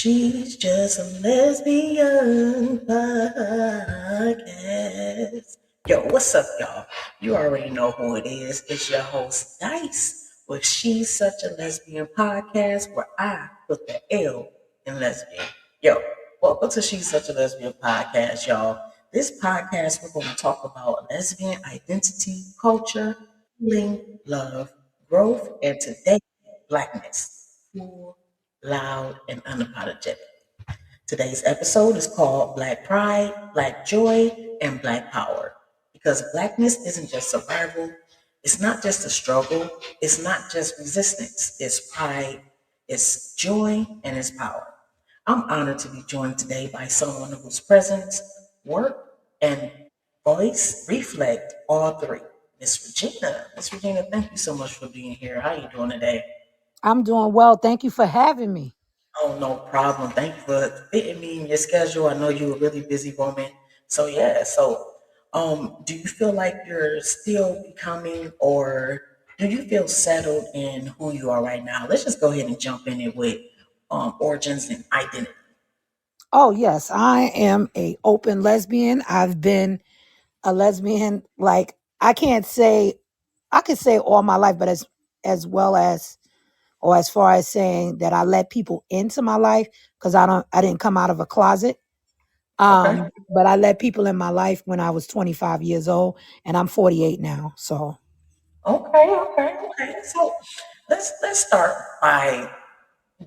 She's just a lesbian podcast. Yo, what's up, y'all? You already know who it is. It's your host, Dyse, with She's Such a Lesbian Podcast, where I put the L in lesbian. Yo, welcome to She's Such a Lesbian Podcast, y'all. This podcast, we're going to talk about lesbian identity, culture, healing, love, growth, and today, Blackness. Cool, loud, and unapologetic. Today's episode is called Black Pride, Black Joy, and Black Power. Because Blackness isn't just survival, it's not just a struggle, it's not just resistance, it's pride, it's joy, and it's power. I'm honored to be joined today by someone whose presence, work, and voice reflect all three. Miss Regina. Miss Regina, thank you so much for being here. How are you doing today? I'm doing well. Thank you for having me. Oh, no problem. Thank you for fitting me in your schedule. I know you're a really busy woman. So yeah, do you feel like you're still becoming or do you feel settled in who you are right now? Let's just go ahead and jump in it with origins and identity. Oh, yes, I am a open lesbian. I've been a lesbian like I could say all my life, but as well as or as far as saying that I let people into my life because I didn't come out of a closet. Okay. But I let people in my life when I was 25 years old and I'm 48 now. So Okay. So let's start by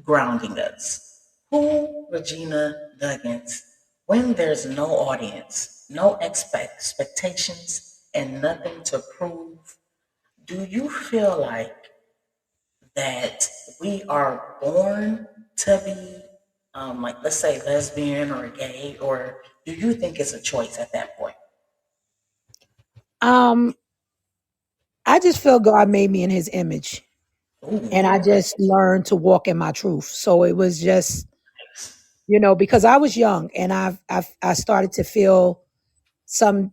grounding us. Who Regina Huggins when there's no audience, no expectations, and nothing to prove? Do you feel like that we are born to be, like, let's say, lesbian or gay, or do you think it's a choice at that point? um I just feel God made me in his image and Ooh, I okay. just learned to walk in my truth. So it was just because I was young and I started to feel some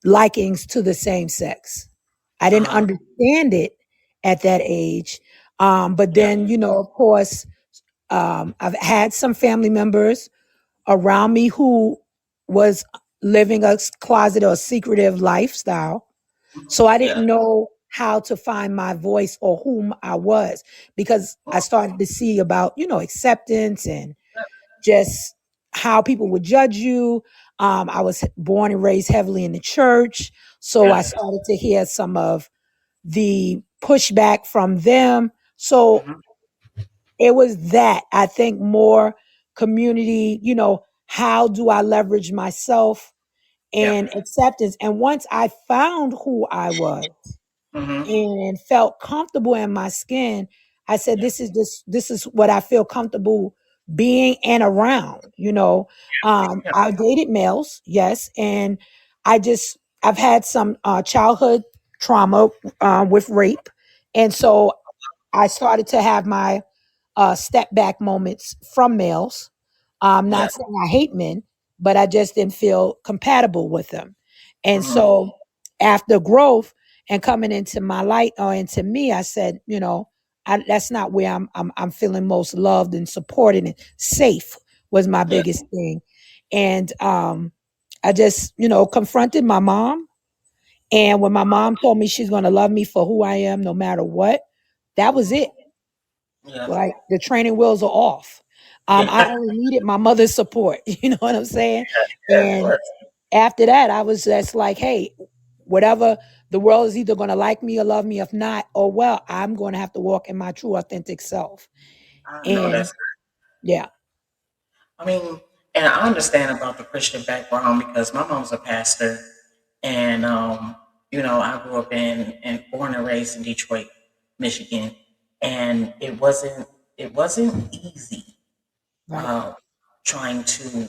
likings to the same sex. I didn't Uh-huh. understand it at that age. But Yeah. then, of course, I've had some family members around me who was living a closet or secretive lifestyle. So I Yeah. didn't know how to find my voice or whom I was because I started to see about, acceptance and just how people would judge you. I was born and raised heavily in the church. So I Yeah. started to hear some of the pushback from them. So Hmm. it was that I think more community, how do I leverage myself Yeah. and acceptance? And once I found who I was, Hmm. and felt comfortable in my skin, I said, Yeah. this is what I feel comfortable being and around. Yeah. I dated males, yes, and I've had some childhood trauma with rape, and so I started to have my step back moments from males. Yeah. Not saying I hate men, but I just didn't feel compatible with them. And Hmm. so after growth and coming into my light or into me, I said, that's not where I'm feeling most loved and supported and safe was my Yeah. biggest thing. And I just, confronted my mom. And when my mom told me she's going to love me for who I am, no matter what, that was it. Yeah. Like the training wheels are off. I Yeah. only needed my mother's support. You know what I'm saying? Yeah. Of And course. after that, I was just like, hey, whatever the world is either going to like me or love me. If not, oh well, I'm going to have to walk in my true, authentic self. I know And that's. yeah, I mean, and I understand about the Christian background because my mom's a pastor, and I grew up in born and raised in Detroit, Michigan, and it wasn't easy right. uh, trying to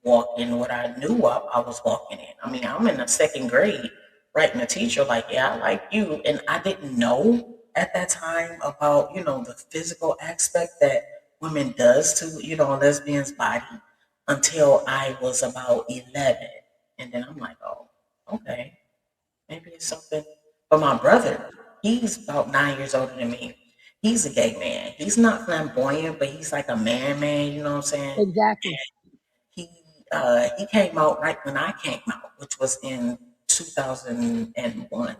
walk in what I knew I was walking in. I mean, I'm in the second grade writing a teacher like, yeah, I like you. And I didn't know at that time about, the physical aspect that women does to, a lesbian's body until I was about 11. And then I'm like, oh, okay, maybe it's something. But my brother, he's about 9 years older than me. he's a gay man. He's not flamboyant, but he's like a man, you know what I'm saying? Exactly. He he came out right when I came out, which was in 2001.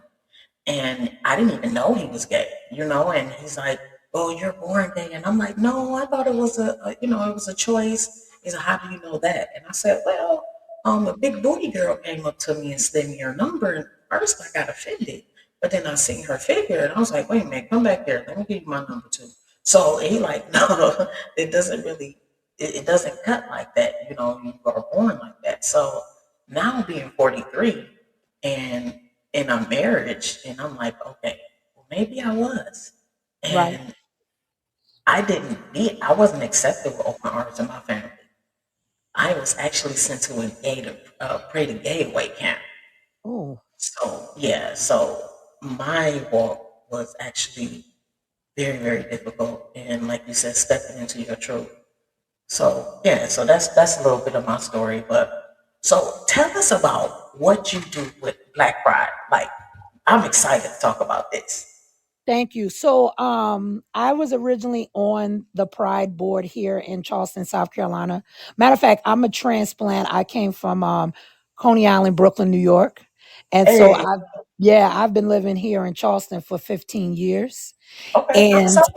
And I didn't even know he was gay, you know. And he's like, "Oh, you're born gay," and I'm like, "No, I thought it was it was a choice." He's like, "How do you know that?" And I said, "Well, a big booty girl came up to me and slid me her number, and first I got offended, but then I seen her figure, and I was like, wait a minute, come back here, let me give you my number too." So he like, no, it doesn't really, it doesn't cut like that, you know. You are born like that. So now being 43 and in a marriage, and I'm like, okay, well, maybe I was. Right. And I wasn't accepted with open arms in my family. I was actually sent to a gay to pray to gay away camp. Oh, So yeah, so my walk was actually very, very difficult. And like you said, stepping into your truth. So yeah, so that's a little bit of my story. But so tell us about what you do with Black Pride. Like, I'm excited to talk about this. thank you. So, I was originally on the Pride board here in Charleston, South Carolina. Matter of fact, I'm a transplant. I came from Coney Island, Brooklyn, New York, and so Hey, I've been living here in Charleston for 15 years. okay, I'm And sorry.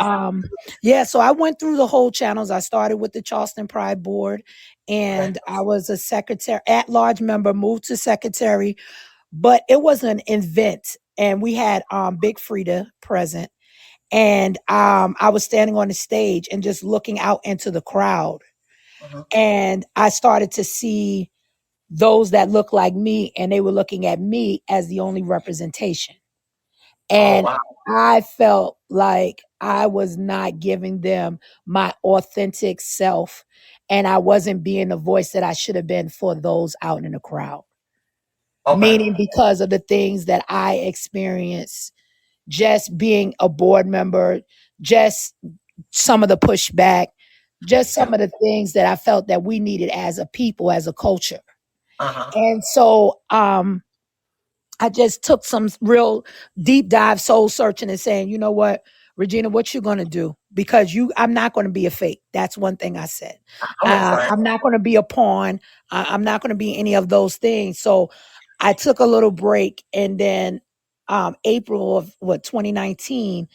yeah, so I went through the whole channels. I started with the Charleston Pride Board, Okay, and I was a secretary at large member, moved to secretary, but it was an event. And we had Big Frida present. And I was standing on the stage and just looking out into the crowd. uh-huh. And I started to see those that looked like me, and they were looking at me as the only representation. Oh And wow, I felt like I was not giving them my authentic self, and I wasn't being the voice that I should have been for those out in the crowd. okay, Meaning because of the things that I experienced just being a board member, just some of the pushback, just yeah, some of the things that I felt that we needed as a people, as a culture. uh-huh, And so I just took some real deep dive soul searching and saying, you know what, Regina, what you gonna do? Because I'm not gonna be a fake. That's one thing I said. I know that's right. I'm not gonna be a pawn. I'm not gonna be any of those things. So I took a little break, and then April of 2019,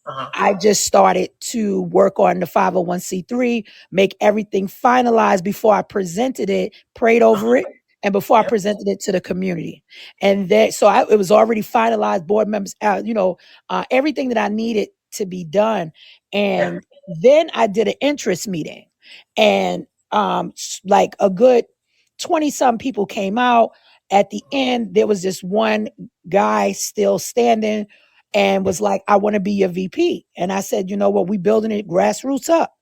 Uh-huh, I just started to work on the 501c3, make everything finalized before I presented it, prayed uh-huh, over it, and before I yeah, presented it to the community. And then, so it was already finalized, board members, everything that I needed to be done. yeah, And then I did an interest meeting, and like a good 20 some people came out. At the end, there was just one guy still standing and was like, I want to be your VP. And I said, you know what? We building it grassroots up.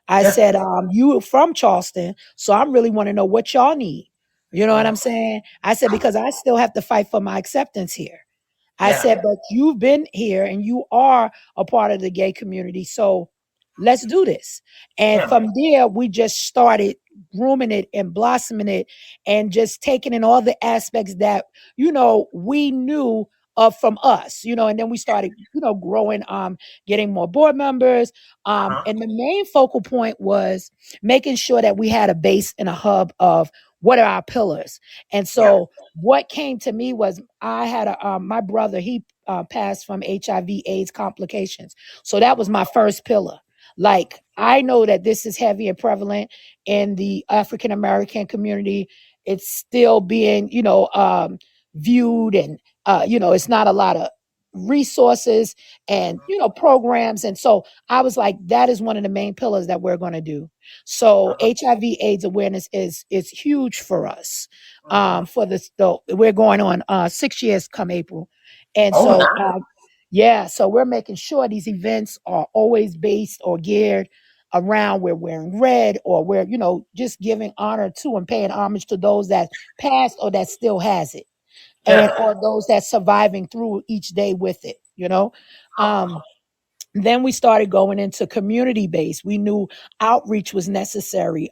I yeah, said, you are from Charleston, so I really want to know what y'all need. You know what I'm uh-huh, saying? I said, because I still have to fight for my acceptance here. I yeah, said, but you've been here and you are a part of the gay community. So let's do this. And yeah, from there, we just started grooming it and blossoming it and just taking in all the aspects that, we knew of from us, and then we started, growing, getting more board members. uh-huh, And the main focal point was making sure that we had a base and a hub of what are our pillars. And yeah, so what came to me was I had my brother, he passed from HIV/AIDS complications. So that was my first pillar. Like, I know that this is heavy and prevalent in the African American community. It's still being, viewed, and it's not a lot of resources and programs. And so I was like, that is one of the main pillars that we're going to do. So uh-huh, HIV/AIDS awareness is huge for us. uh-huh. For this, though, we're going on 6 years come April. And Oh, so nice. yeah, so we're making sure these events are always based or geared around we're wearing red, or we're, just giving honor to and paying homage to those that passed or that still has it, and Yeah, or those that surviving through each day with it. Um, then we started going into community based. We knew outreach was necessary.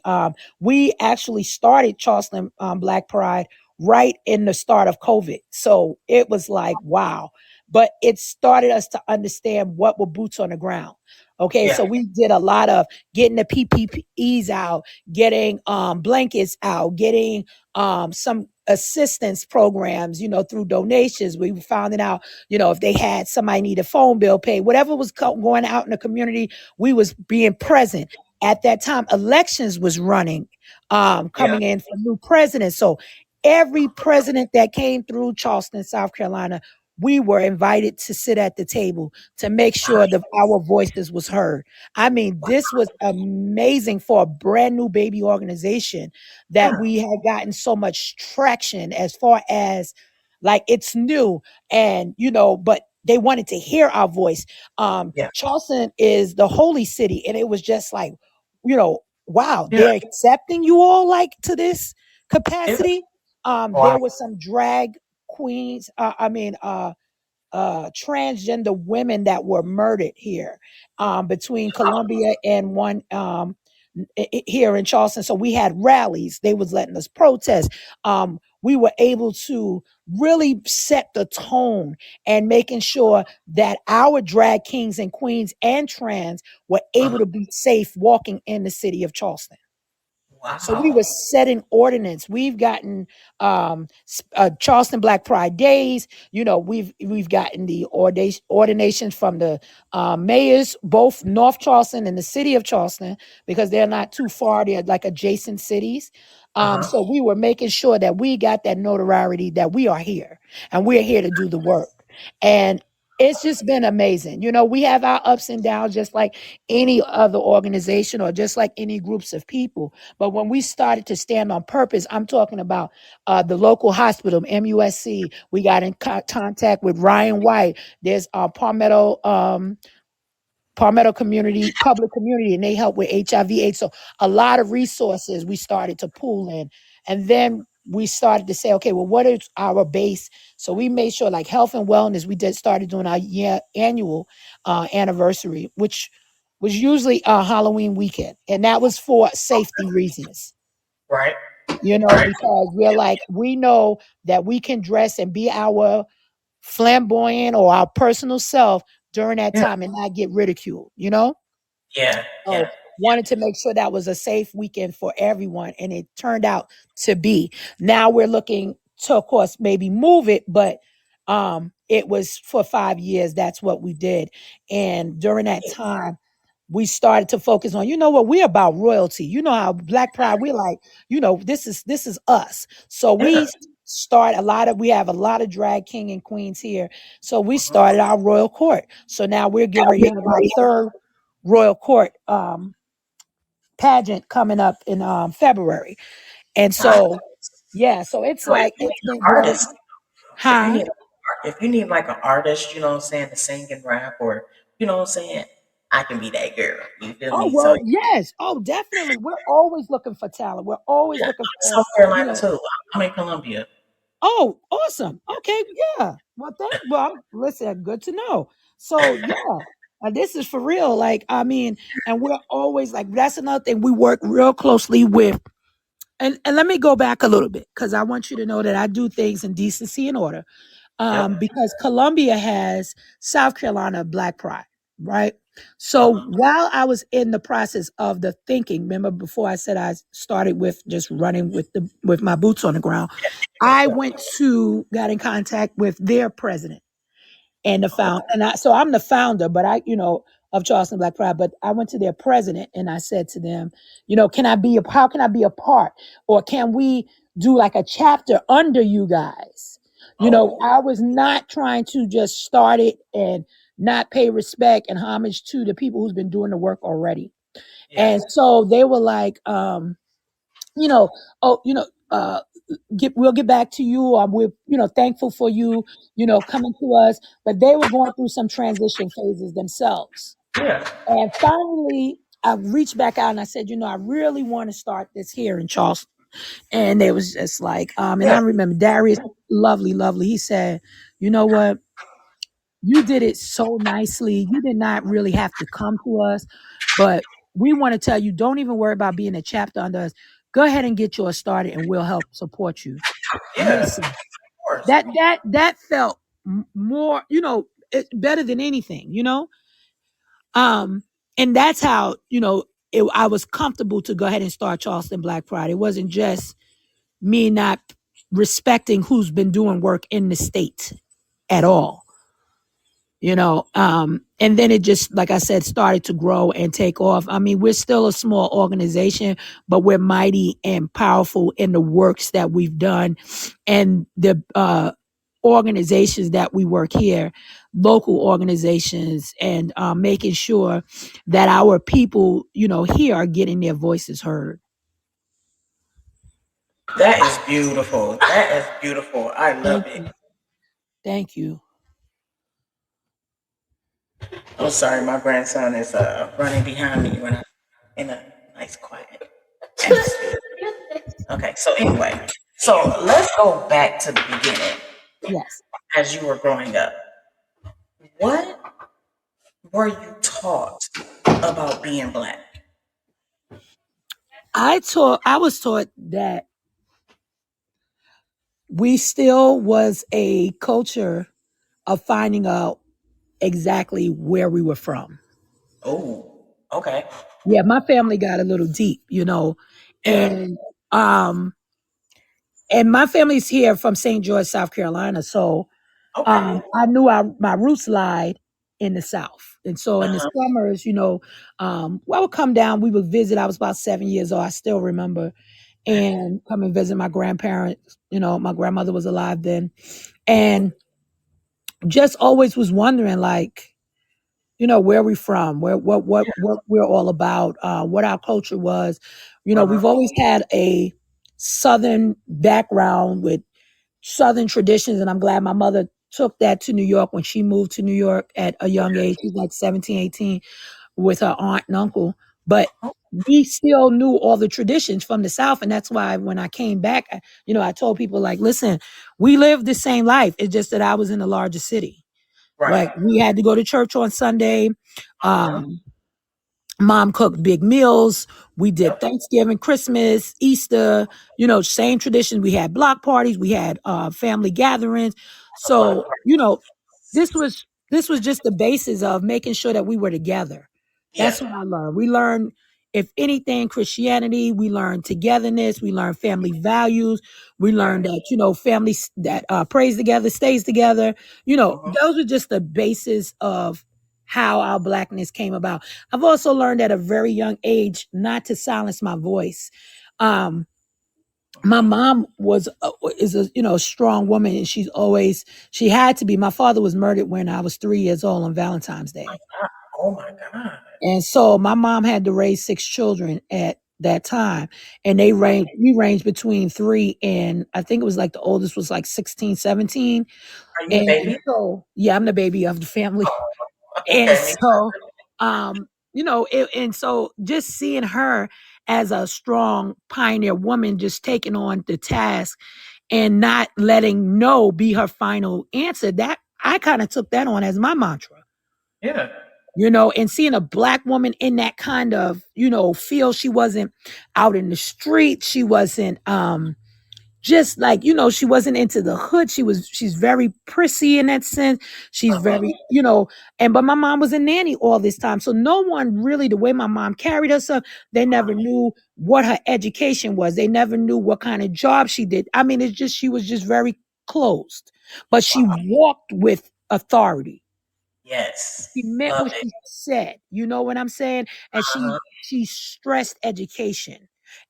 We actually started Charleston Black Pride right in the start of COVID. So it was like, wow. but it started us to understand what were boots on the ground. Okay, Yeah. so we did a lot of getting the PPEs out, getting blankets out, getting some assistance programs, through donations. We were finding out, if they had somebody need a phone bill paid, whatever was going out in the community, we was being present. At that time, elections was running, Yeah. coming in for new presidents. So every president that came through Charleston, South Carolina, we were invited to sit at the table to make sure that our voices was heard. I mean, this was amazing for a brand new baby organization that Yeah. we had gotten so much traction as far as like it's new and but they wanted to hear our voice. Yeah. Charleston is the holy city, and it was just like, wow, Yeah. they're accepting you all like to this Yeah. capacity. Wow. There was some drag queens, transgender women that were murdered here, between Columbia and one, here in Charleston. So we had rallies. They was letting us protest. We were able to really set the tone and making sure that our drag kings and queens and trans were able Uh-huh. to be safe walking in the city of Charleston. So we Wow. were setting ordinance. We've gotten Charleston Black Pride Days. We've gotten the ordinations from the mayors, both North Charleston and the city of Charleston, because they're not too far. They're like adjacent cities. Uh-huh. So we were making sure that we got that notoriety that we are here and we're here to do the work. And it's just been amazing. We have our ups and downs, just like any other organization or just like any groups of people. But when we started to stand on purpose, I'm talking about the local hospital, MUSC. We got in contact with Ryan White. There's Palmetto Community, Public Community, and they help with HIV/AIDS. So a lot of resources we started to pool in. And then we started to say, okay, well, what is our base? So we made sure, like health and wellness, we did started doing our annual anniversary, which was usually Halloween weekend. And that was for safety reasons, Right. Right. because we're like, we know that we can dress and be our flamboyant or our personal self during that Yeah. time and not get ridiculed. Yeah. So Yeah. wanted to make sure that was a safe weekend for everyone, and it turned out to be. Now we're looking to, of course, maybe move it, but it was for 5 years. That's what we did, and during that time, we started to focus on, what, we're about royalty. You know how Black Pride, we're like, this is us. So Yeah. we have a lot of drag king and queens here. So we Uh-huh. started our royal court. So now we're getting ready to have our third royal court pageant coming up in February. And Nice. so yeah, so it's So if like you it's need been an good. artist, if you Huh? need if you need like an artist, you know what I'm saying, to sing and rap, or you know what I'm saying, I can be that girl. You feel Oh me? well, So yes. Oh, definitely. We're always looking for talent. We're always yeah, looking I'm in for, South Carolina too. I'm in Columbia. oh, awesome. Okay, yeah. Listen, good to know. So yeah, this is for real. Like, I mean, and we're always like, that's another thing we work real closely with. And let me go back a little bit because I want you to know that I do things in decency and order. Yep. Because Columbia has South Carolina Black Pride, right? So Uh-huh. while I was in the process of the thinking, remember before I said I started with just running with my boots on the ground, Yep. I Yep. got in contact with their president and the Oh, found and so I'm the founder, but of Charleston Black Pride, but I went to their president and I said to them, how can I be a part, or can we do like a chapter under you guys? oh, I was not trying to just start it and not pay respect and homage to the people who's been doing the work already. yeah. And so they were like, you know, oh, we'll get back to you. We're, thankful for you, coming to us. But they were going through some transition phases themselves. Yeah. And finally, I reached back out and I said, I really want to start this here in Charleston. And they was just like, and I Yeah. remember Darius, lovely, lovely. He said, you know what? You did it so nicely. You did not really have to come to us, but we want to tell you, don't even worry about being a chapter under us. Go ahead and get yours started and we'll help support you. Yeah. Of Listen, course. that felt more, better than anything, um, and that's how, I was comfortable to go ahead and start Charleston Black Pride. It wasn't just me not respecting who's been doing work in the state at all, and then it just, like I said, started to grow and take off. I mean, we're still a small organization, but we're mighty and powerful in the works that we've done and the organizations that we work here, local organizations, and making sure that our people, here are getting their voices heard. That is beautiful. That is beautiful. I love Thank it. you. Thank you. I'm sorry, my grandson is running behind me when I'm in a nice quiet atmosphere. Okay, so anyway, so let's go back to the beginning Yes. as you were growing up. What were you taught about being black? I was taught that we still was a culture of finding out exactly where we were from. Oh, okay. Yeah, my family got a little deep, Yeah. and um and my family's here from St. George, South Carolina. So Okay. I knew my roots lied in the South. And so in the Uh-huh. summers, I would come down, we would visit. I was about 7 years old, I still remember, and come and visit my grandparents. My grandmother was alive then. And just always was wondering, like, where we from, where what we're all about, what our culture was. Uh-huh. We've always had a Southern background with Southern traditions, and I'm glad my mother took that to New York when she moved to New York at a young age. She was like 17, 18, with her aunt and uncle. But we still knew all the traditions from the South. And that's why when I came back, I told people, like, listen, we lived the same life. It's just that I was in a larger city. Like, Right. we had to go to church on Sunday. Uh-huh. Um, Mom cooked big meals. We did Yep. Thanksgiving, Christmas, Easter, same tradition. We had block parties, we had family gatherings. The block So, party. this was just the basis of making sure that we were together. Yeah. That's what I learned. We learned, if anything, Christianity, we learned togetherness, we learned family values, we Right. learned that, families that prays together, stays together. Uh-huh. Those were just the basis of how our blackness came about. I've also learned at a very young age not to silence my voice. Um, my Uh-huh. mom is a strong woman, and she had to be. My father was murdered when I was 3 years old on Valentine's Day, Oh my God. and so my mom had to raise 6 children at that time, and Right. we ranged between 3 and I think it was like the oldest was like 16, 17. Are you the And baby? so, yeah, I'm the baby of the family. And Okay. so, and so just seeing her as a strong pioneer woman, just taking on the task and not letting no be her final answer, that I kind of took that on as my mantra, Yeah. and seeing a black woman in that kind of, feel. She wasn't out in the street. She wasn't, just like, she wasn't into the hood. She's very prissy in that sense. She's Uh-huh. very, but my mom was a nanny all this time, so no one really, the way my mom carried herself, they never knew what her education was. They never knew what kind of job she did. I mean, it's just, she was just very closed, but she Wow. walked with authority. Yes. She meant Love what it. she said. You know what I'm saying? And Uh-huh. she stressed education.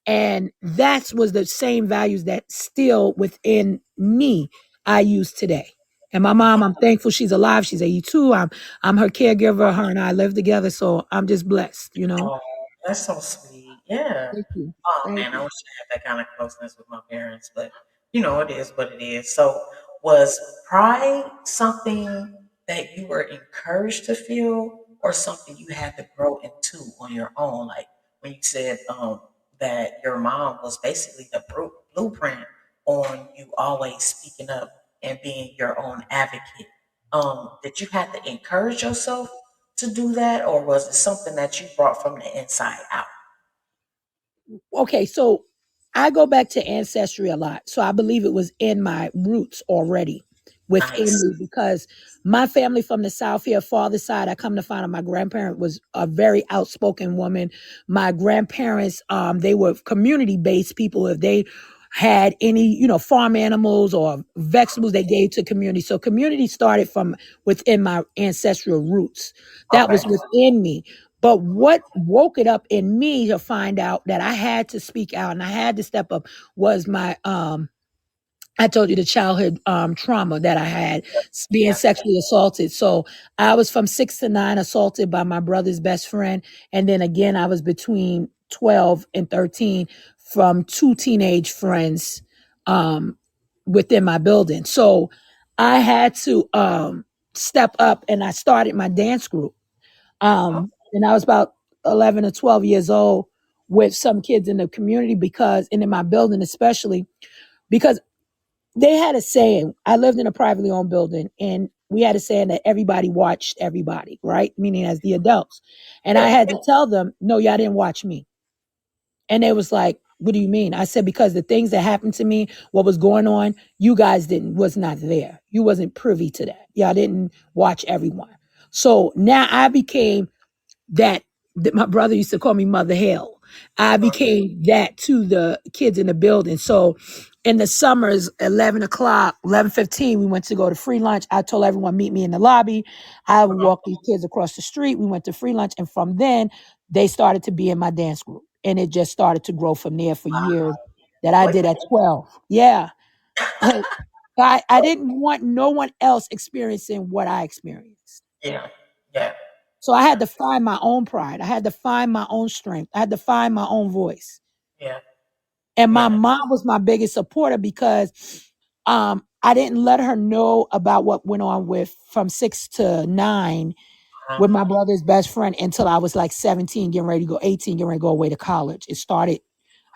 And that was the same values that still within me I use today. And my mom, I'm thankful she's alive. She's 82. I'm her caregiver. Her and I live together. So I'm just blessed. Oh, that's so sweet. Yeah. Thank you. Oh Thank man, I you. wish I had that kind of closeness with my parents, but it is what it is. So, was pride something that you were encouraged to feel, or something you had to grow into on your own? Like when you said that your mom was basically the blueprint on you always speaking up and being your own advocate. Did you have to encourage yourself to do that, or was it something that you brought from the inside out? Okay, so I go back to ancestry a lot. So I believe it was in my roots already. within Nice. me because my family from the South here, father's side, I come to find out my grandparent was a very outspoken woman. My grandparents, they were community based people. If they had any, farm animals or vegetables they gave to community. So community started from within my ancestral roots. That Okay. was within me. But what woke it up in me to find out that I had to speak out and I had to step up was my I told you the childhood trauma that I had being Yeah. sexually assaulted. So I was from 6 to 9 assaulted by my brother's best friend. And then again, I was between 12 and 13 from two teenage friends um, within my building. So I had to step up and I started my dance group. Oh, And I was about 11 or 12 years old with some kids in the community and in my building especially, because they had a saying. I lived in a privately owned building, and we had a saying that everybody watched everybody, right? Meaning as the adults. And I yeah. had to tell them, no, y'all didn't watch me. And they was like, what do you mean? I said, because the things that happened to me, what was going on, you guys was not there. You wasn't privy to that. Y'all didn't watch everyone. So now I became that my brother used to call me Mother Hell. I Mhm. became that to the kids in the building. So in the summers, 11 o'clock, 11:15, we went to go to free lunch. I told everyone, meet me in the lobby. I would Mhm. walk these kids across the street. We went to free lunch. And from then, they started to be in my dance group. And it just started to grow from there for years that I Boy, did at 12. Yeah. I didn't want no one else experiencing what I experienced. yeah. Yeah. So I had Yeah. to find my own pride. I had to find my own strength. I had to find my own voice. Yeah. And my Man. mom was my biggest supporter because I didn't let her know about what went on with from 6 to 9 Uh-huh. with my brother's best friend until I was like 17, getting ready to go 18, getting ready to go away to college. It started,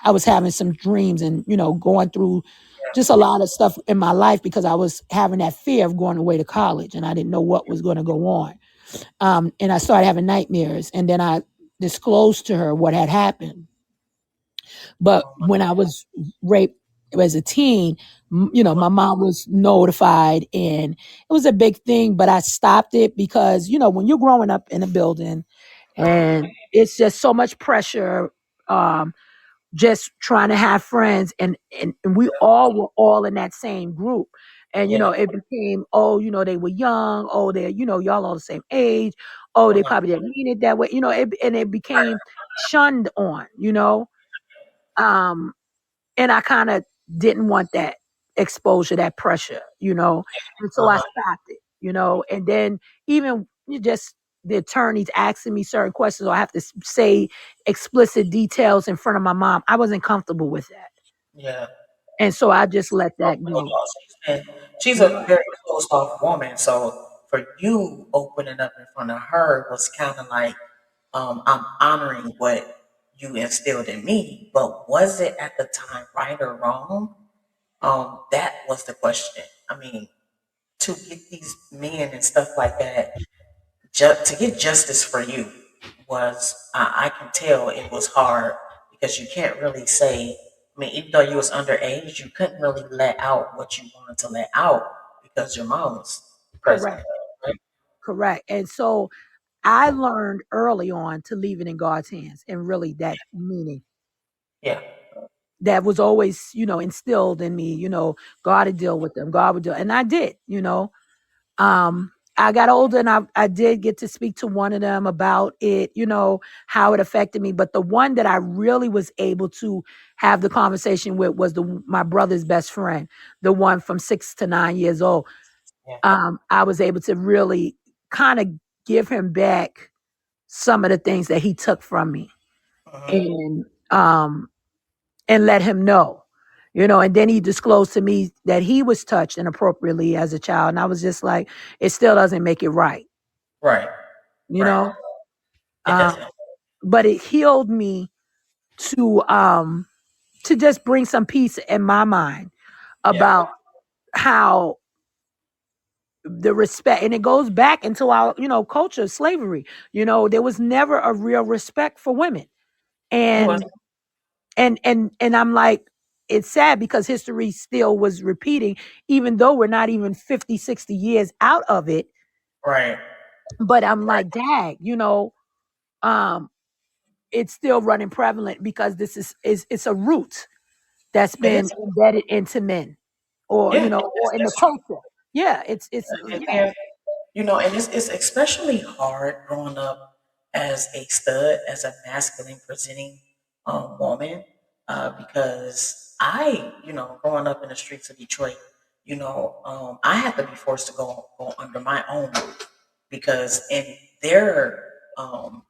I was having some dreams and, going through just a lot of stuff in my life because I was having that fear of going away to college and I didn't know what was going to go on. And I started having nightmares. And then I disclosed to her what had happened. But Oh, my when I was raped as a teen, my mom was notified and it was a big thing, but I stopped it because, when you're growing up in a building and it's just so much pressure, um, just trying to have friends and we all were all in that same group. And yeah. it became, oh, they were young, oh, they're, y'all all the same age, oh, they Mhm. probably didn't mean it that way, and it became shunned on, um, and I kind of didn't want that exposure, that pressure, and so I Uh-huh. stopped it, and then even you just the attorneys asking me certain questions or I have to say explicit details in front of my mom. I wasn't comfortable with that. Yeah. And so I just let Oh, that well, go. no, she's a Mhm. very closed off woman. So for you opening up in front of her was kind of like, I'm honoring what you instilled in me. But was it at the time right or wrong? That was the question. I mean, to get these men and stuff like that, to get justice for you was, I can tell it was hard because you can't really say, I mean, even though you was underage, you couldn't really let out what you wanted to let out because your mom was present, Correct. right? Correct. And so I learned early on to leave it in God's hands and really that meaning Yeah. that was always, instilled in me, God would deal with them. God would deal. And I did. I got older and I did get to speak to one of them about it, how it affected me. But the one that I really was able to have the conversation with was my brother's best friend, the one from 6 to 9 years old. Yeah. I was able to really kind of give him back some of the things that he took from me Hmm. and and let him know. And then he disclosed to me that he was touched inappropriately as a child. And I was just like, it still doesn't make it right, Right. you Right. know? It Um, doesn't. but it healed me to um to just bring some peace in my mind Yeah. about how the respect and it goes back into our culture, slavery. There was never a real respect for women. It was. And I'm like, it's sad because history still was repeating, even though we're not even 50, 60 years out of it. Right. But I'm like, dad, um, it's still running prevalent because this is it's a root that's It been is. embedded into men, or Yeah, or in the that's true. culture. Yeah, it's And yeah, then, and it's especially hard growing up as a stud, as a masculine presenting woman, because growing up in the streets of Detroit, I had to be forced to go under my own roof because um,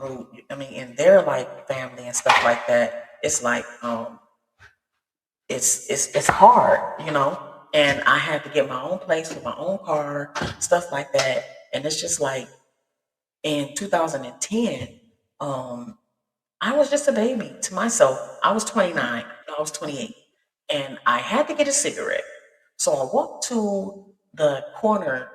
root, I mean, in their like family and stuff like that, it's like it's hard, and I had to get my own place with my own car, stuff like that. And it's just like in 2010, um, I was just a baby to myself. I was 29, no, I was 28, and I had to get a cigarette. So I walked to the corner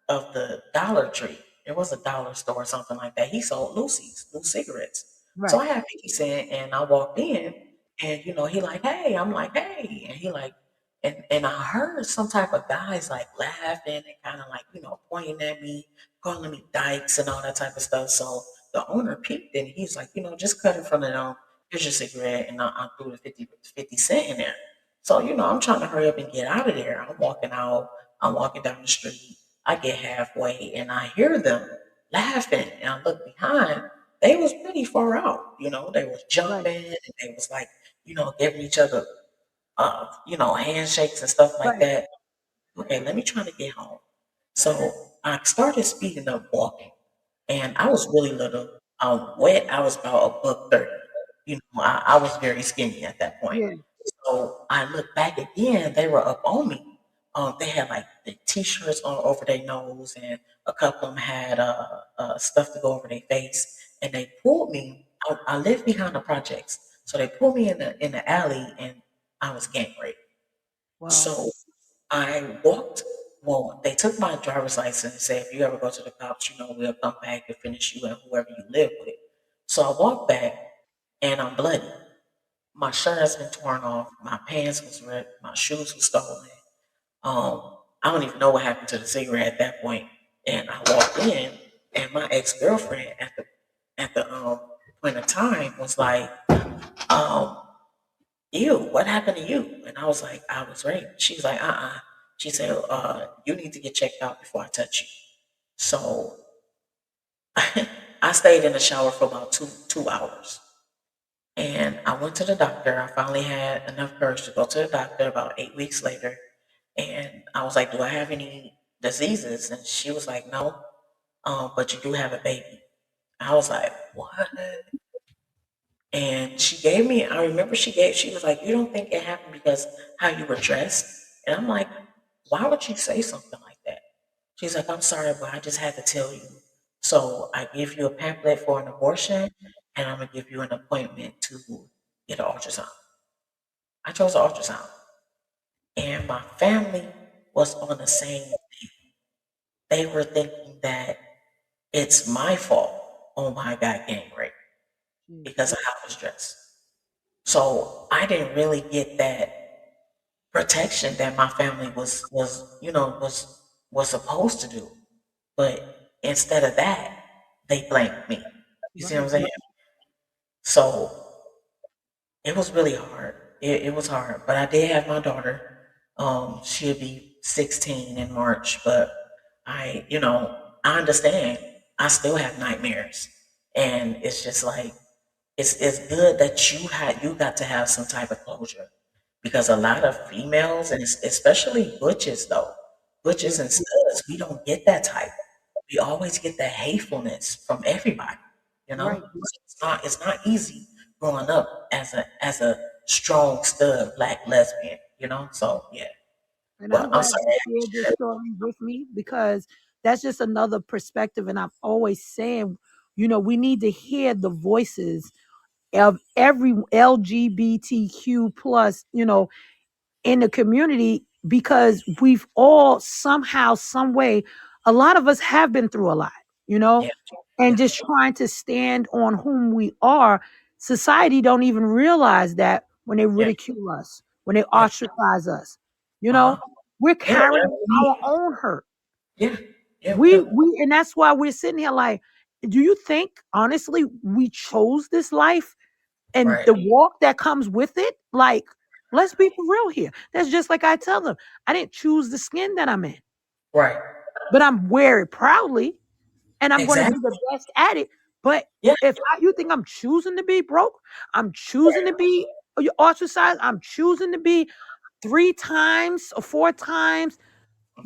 of the Dollar Tree. It was a dollar store or something like that. He sold loose cigarettes. So right, I had 50 cents and I walked in and he like, hey, I'm like, hey. And he like, and I heard some type of guys like laughing and kind of like, pointing at me, calling me dykes and all that type of stuff. So the owner peeped and he's like, just cut it from it on. Here's your cigarette. And I threw the 50 cent in there. So, I'm trying to hurry up and get out of there. I'm walking out. I'm walking down the street. I get halfway and I hear them laughing. And I look behind. They was pretty far out. They was right, jumping and they was like, giving each other, handshakes and stuff like right. that. Okay, let me try to get home. So I started speeding up walking and I was really little. Wet, I was about a buck 30. I was very skinny at that point. Yeah, So I looked back again, they were up on me. They had like the t-shirts on over their nose, and a couple of them had stuff to go over their face. And they pulled me. I lived behind the projects, so they pulled me in the alley, and I was gang raped. well, So I walked. Well, they took my driver's license and said, if you ever go to the cops, we'll come back and finish you and whoever you live with. So I walked back and I'm bloody. My shirt has been torn off. My pants was ripped. My shoes were stolen. I don't even know what happened to the cigarette at that point. And I walked in, and my ex girlfriend at the point of time was like, um, "You, what happened to you?" And I was like, "I was raped." She's like, "Uh-uh." She said, "You need to get checked out before I touch you." So I stayed in the shower for about two hours. And I went to the doctor. I finally had enough courage to go to the doctor about 8 weeks later. And I was like, do I have any diseases? And she was like, no, but you do have a baby. I was like, what? And she gave me, I remember she was like, you don't think it happened because how you were dressed? And I'm like, why would you say something like that? She's like, I'm sorry, but I just had to tell you. So I give you a pamphlet for an abortion, and I'm gonna give you an appointment to get an ultrasound. I chose an ultrasound, and my family was on the same. They were thinking that it's my fault. Oh my God, gang rape because of how I was dressed. So I didn't really get that protection that my family was supposed to do. But instead of that, they blamed me. You see what right, I'm saying? So it was really hard. It was hard. But I did have my daughter. She'll be 16 in March, but I understand. I still have nightmares. And it's just like it's good that you got to have some type of closure because a lot of females and especially butches though, yeah, butches and studs, we don't get that type. We always get that hatefulness from everybody, you know. right. So it's not easy growing up as a strong stud black lesbian, So yeah, And I'm but I'm glad sorry. you shared this story with me because that's just another perspective. And I'm always saying, we need to hear the voices of every LGBTQ plus, in the community because we've all somehow, some way, a lot of us have been through a lot, Yeah, and yeah, just trying to stand on whom we are Society don't even realize that when they Yeah. ridicule us, when they Yeah. ostracize us. You know, Uh-huh. we're Yeah. carrying our We, own hurt. yeah. Yeah, we We do. we and that's why we're sitting here like, do you think honestly we chose this life and Right. the walk that comes with it? Like, let's be for real here. That's just like I tell them. I didn't choose the skin that I'm in, Right. but I'm wear it proudly and I'm going to Exactly. be the best at it. But Yeah. if you think I'm choosing to be broke, I'm choosing to be ostracized, I'm choosing to be 3 times or 4 times,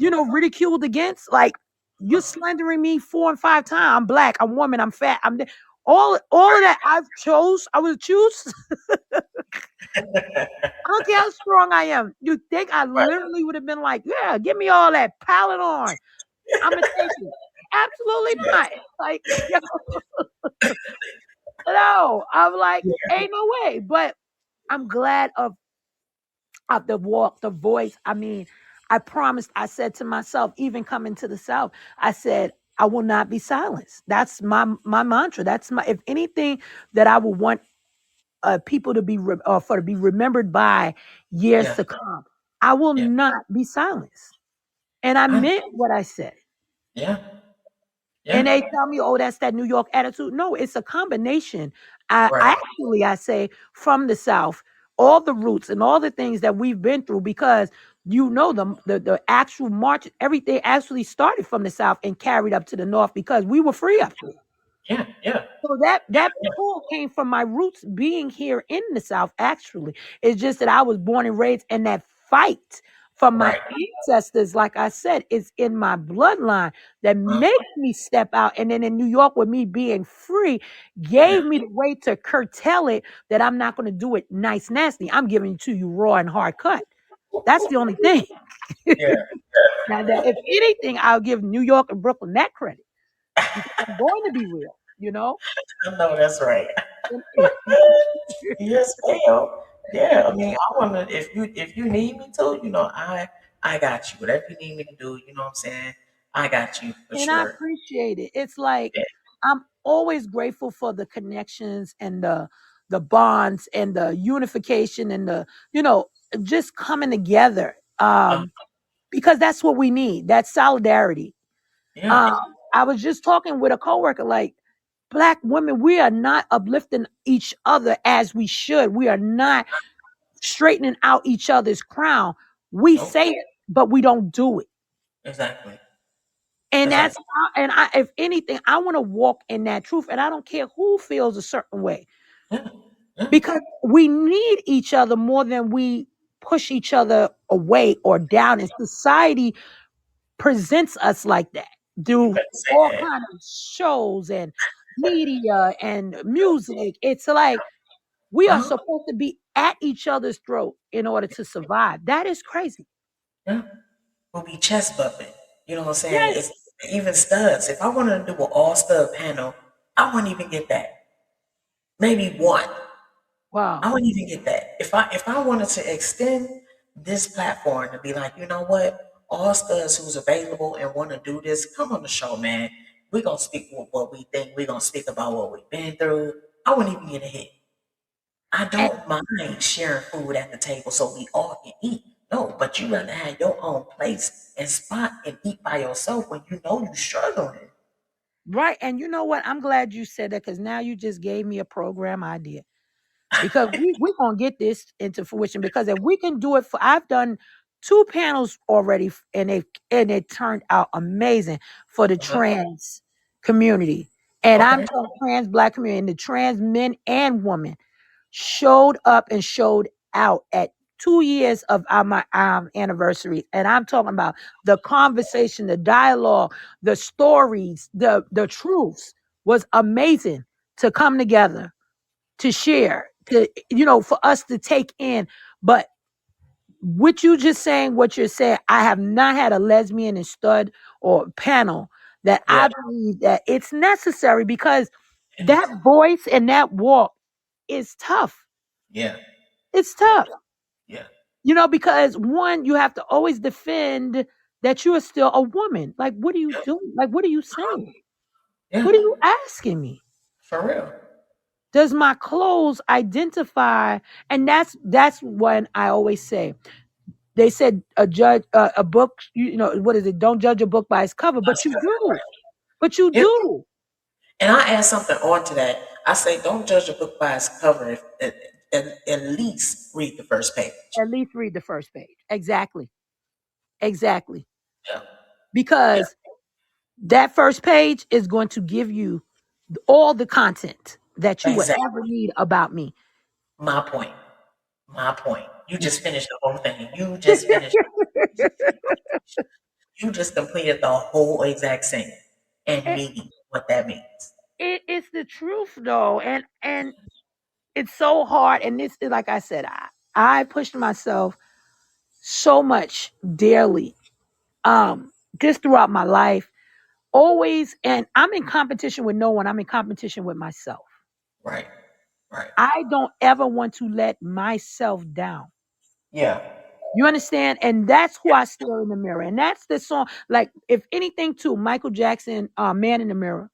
Mhm. ridiculed against, like you're slandering me 4 and 5 times. I'm black, I'm woman, I'm fat, all of that I would choose. I don't care how strong I am. You think I Right. literally would have been like, yeah, give me all that palette on. I'm gonna take it. Absolutely not. Like, yo, no. I'm like, Yeah. ain't no way. But I'm glad of the walk, the voice. I mean, I promised, I said to myself, even coming to the South, I said, I will not be silenced. That's my mantra. That's my, if anything that I would want people to be for to be remembered by years Yeah. to come. I will Yeah. not be silenced. And I I, meant what I said. yeah. And they Yeah. tell me, oh, that's that New York attitude. No, it's a combination. Right. I say from the South, all the roots and all the things that we've been through, because the actual march, everything actually started from the South and carried up to the North because we were free up here. Yeah. Yeah. So that pull came from my roots being here in the South, actually. It's just that I was born and raised, and that fight from my Right. ancestors, like I said, is in my bloodline that Uh, makes me step out. And then in New York, with me being free, yeah. gave me the way to curtail it, that I'm not going to do it nice, nasty. I'm giving it to you raw and hard cut. That's the only thing. Yeah. Now, that if anything, I'll give New York and Brooklyn that credit because I'm going to be real, you know? I know that's right. Yes, ma'am. Yeah, I mean, I wanna if you need me to, I got you. Whatever you need me to do, you know what I'm saying? I got you for And I sure. appreciate it. It's like Yeah. I'm always grateful for the connections and the bonds and the unification and the just coming together. Uh, Because that's what we need. That solidarity. yeah. Um, I was just talking with a coworker, like black women, we are not uplifting each other as we should. We are not straightening out each other's crown. We Nope. say it, but we don't do it. Exactly. And Exactly. if anything, I want to walk in that truth. And I don't care who feels a certain way Yeah. Yeah. because we need each other more than we push each other away or down. And society presents us like that You through better say all that. kind of shows and media and music. It's like we are Uh-huh. supposed to be at each other's throat in order to survive. That is crazy. Yeah. We'll be chest bumping. You know what I'm saying? Yes. It's even studs. If I wanted to do an all stud panel, I wouldn't even get that. Maybe one. I Wow. wouldn't even get that. If I wanted to extend this platform to be like, you know what, all studs who's available and want to do this, come on the show, man. We're gonna speak what we think. We're gonna speak about what we've been through. I wouldn't even get a hit. I And don't mind sharing food at the table so we all can eat. No, but you rather have your own place and spot and eat by yourself when you know you're struggling. right. And you know what? I'm glad you said that because now you just gave me a program idea. Because we're gonna get this into fruition. Because if we can do it I've done 2 panels already and it turned out amazing for the Uh-huh. trans community. And I'm Okay. talking trans black community, and the trans men and women showed up and showed out at 2 years of my anniversary. And I'm talking about the conversation, the dialogue, the stories, the truths was amazing to come together to share, to for us to take in. But what you just saying, what you're saying, I have not had a lesbian and stud or panel that Yeah, I believe that it's necessary because it that is. voice and that walk is tough. Yeah, It's yeah, tough. yeah. Because one, you have to always defend that you are still a woman. Like, what are you doing? Like, what are you saying? Yeah, What are you asking me? for real. Does my clothes identify? And that's when I always say, they said a book, what is it? Don't judge a book by its cover, but That's you good. do. Right. But you Yep. do. And I add something on to that. I say, don't judge a book by its cover. If, at least read the first page. At least read the first page. Exactly. Exactly. Yeah. Yeah. Because that first page is going to give you all the content that you will ever Exactly. need about me. My point. My point. You just finished the whole thing. You just finished. You just completed the whole exact same and it, meaning what that means. it's the truth though, and it's so hard. And this is, like I said, I pushed myself so much daily, just throughout my life, always. And I'm in competition with no one. I'm in competition with myself. Right. Right. I don't ever want to let myself down. Yeah. You understand? And that's who I stare in the mirror. And that's the song. Like, if anything, too, Michael Jackson, Man in the Mirror.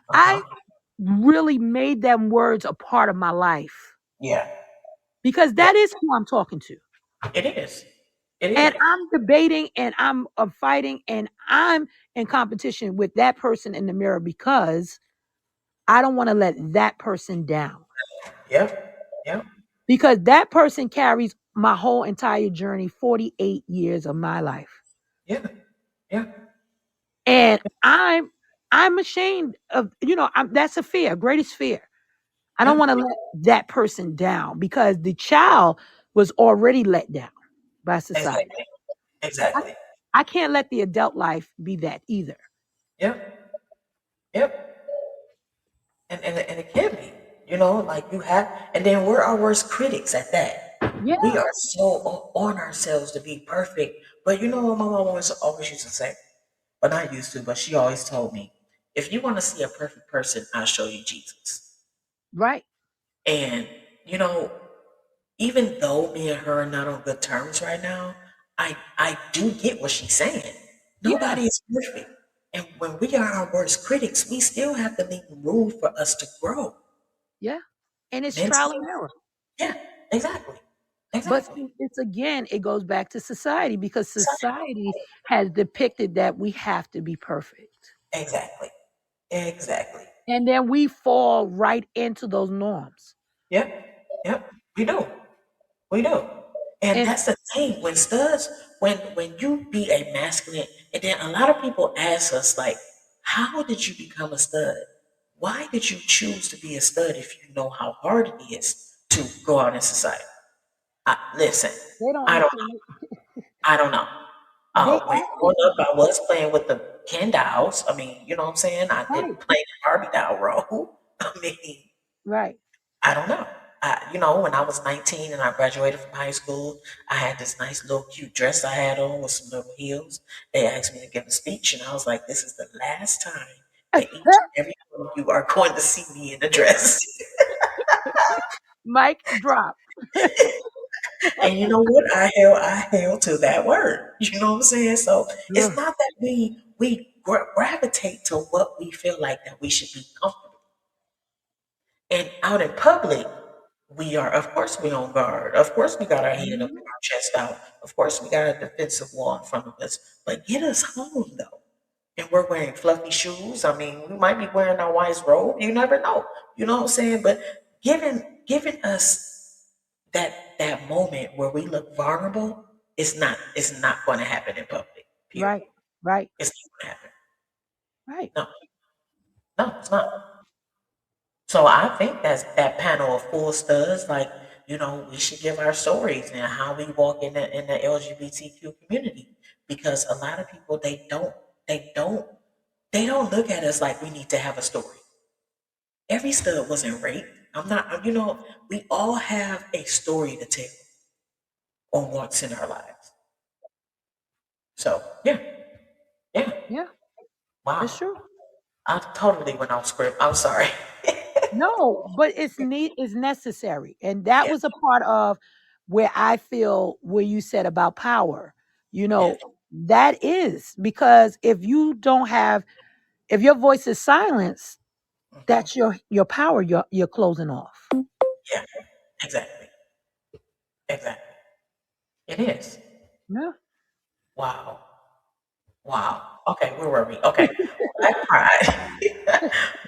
Uh I huh. really made them words a part of my life Yeah. because Yeah. that is who I'm talking to. It is. It And is. I'm debating and I'm fighting and I'm in competition with that person in the mirror because I don't want to let that person down. Yep. Yep. Because that person carries my whole entire journey, 48 years of my life. Yeah. Yeah. And I'm ashamed of, that's a fear, greatest fear. I don't Yeah. want to let that person down because the child was already let down by society. Exactly. I, Exactly. I can't let the adult life be that either. Yep. Yep. And it can be, like you have, and then we're our worst critics at that. We Yeah, are so on ourselves to be perfect. But you know what my mom always used to say? But not used to, but she always told me, if you want to see a perfect person, I'll show you Jesus. right. And, you know, even though me and her are not on good terms right now, I do get what she's saying. Yeah, Nobody is perfect. And when we are our worst critics, we still have to leave room for us to grow yeah. And it's trial mentally. and error. Yeah, exactly. But Exactly. it's again, it goes back to society because So- society has depicted that we have to be perfect. Exactly. Exactly. And then we fall right into those norms. Yep. Yep. We do. We do. And And that's the thing. When studs, when you be a masculine, and then a lot of people ask us, like, how did you become a stud? Why did you choose to be a stud if you know how hard it is to go out in society? Listen, they don't I don't answer. know. I don't know. They When ask growing up, it. I was playing with the Ken dolls. I mean, you know what I'm saying? I Right, didn't play the Barbie doll role. I mean, right. I don't know. When I was 19 and I graduated from high school, I had this nice little cute dress I had on with some little heels. They asked me to give a speech, and I was like, this is the last time that each and every one of you are going to see me in a dress. Mic drop. And you know what? I held to that word. You know what I'm saying? So it's Ugh, not that we gravitate to what we feel like that we should be comfortable. And out in public, we are, of course, we on guard. Of course, we got our head up and mhm, our chest out. Of course, we got a defensive wall in front of us. But get us home, though. And we're wearing fluffy shoes. I mean, we might be wearing our wife's robe. You never know. You know what I'm saying? But giving us that moment where we look vulnerable it's not going to happen in public. Period. right, right, It's not going to happen. right. No, no, it's not. So I think that's that panel of full studs. Like, we should give our stories and how we walk in the LGBTQ community, because a lot of people they don't they don't look at us like we need to have a story. Every stud wasn't raped. I'm not. We all have a story to tell on once in our lives. So yeah, yeah, Yeah, it's wow. true. I totally went off script. I'm sorry. No, but it's necessary. And that Yeah, was a part of where I feel where you said about power. You yeah, know, that is because if you don't have if your voice is silenced, Hmm. That's your power you're closing off. Yeah, exactly. Exactly. It is. Yeah. Wow. Wow. Okay, where were we? Okay. Black pride.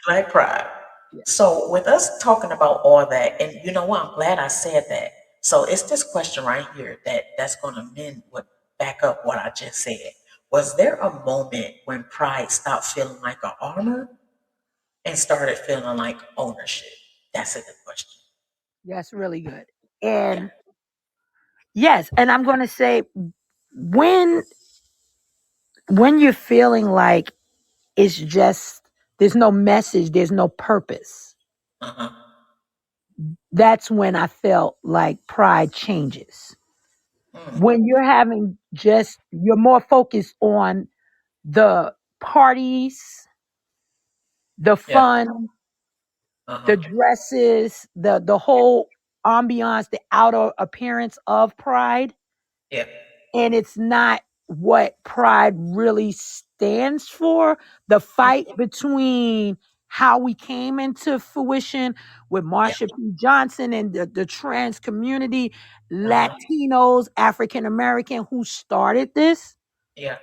Black pride. Yeah. So with us talking about all that, and you know what? I'm glad I said that. So it's this question right here that's gonna mend what back up what I just said. Was there a moment when pride stopped feeling like an armor and started feeling like ownership? That's a good question. That's really good. Yeah. And yes, and I'm going to say when when you're feeling like it's just there's no message, there's no purpose. Uh-huh. That's when I felt like pride changes. Mm. When you're having just you're more focused on the parties, the Yeah. fun, Uh-huh. the dresses, the whole ambiance, the outer appearance of pride, Yeah. and it's not what pride really stands for. The fight between how we came into fruition with Yeah. Marsha P. Johnson and the trans community, Uh-huh. Latinos, African American who started this, Yeah.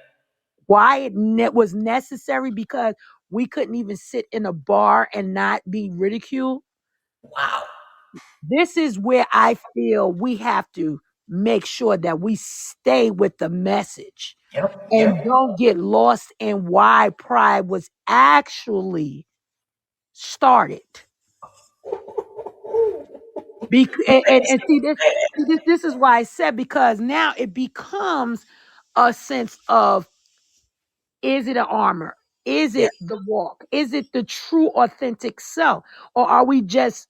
why was necessary because we couldn't even sit in a bar and not be ridiculed. Wow. This is where I feel we have to make sure that we stay with the message Yep. and Yep. don't get lost in why pride was actually started. You better And say this is why I said because now it becomes a sense of is it an armor? Is yeah, it the walk? Is it the true authentic self? Or are we just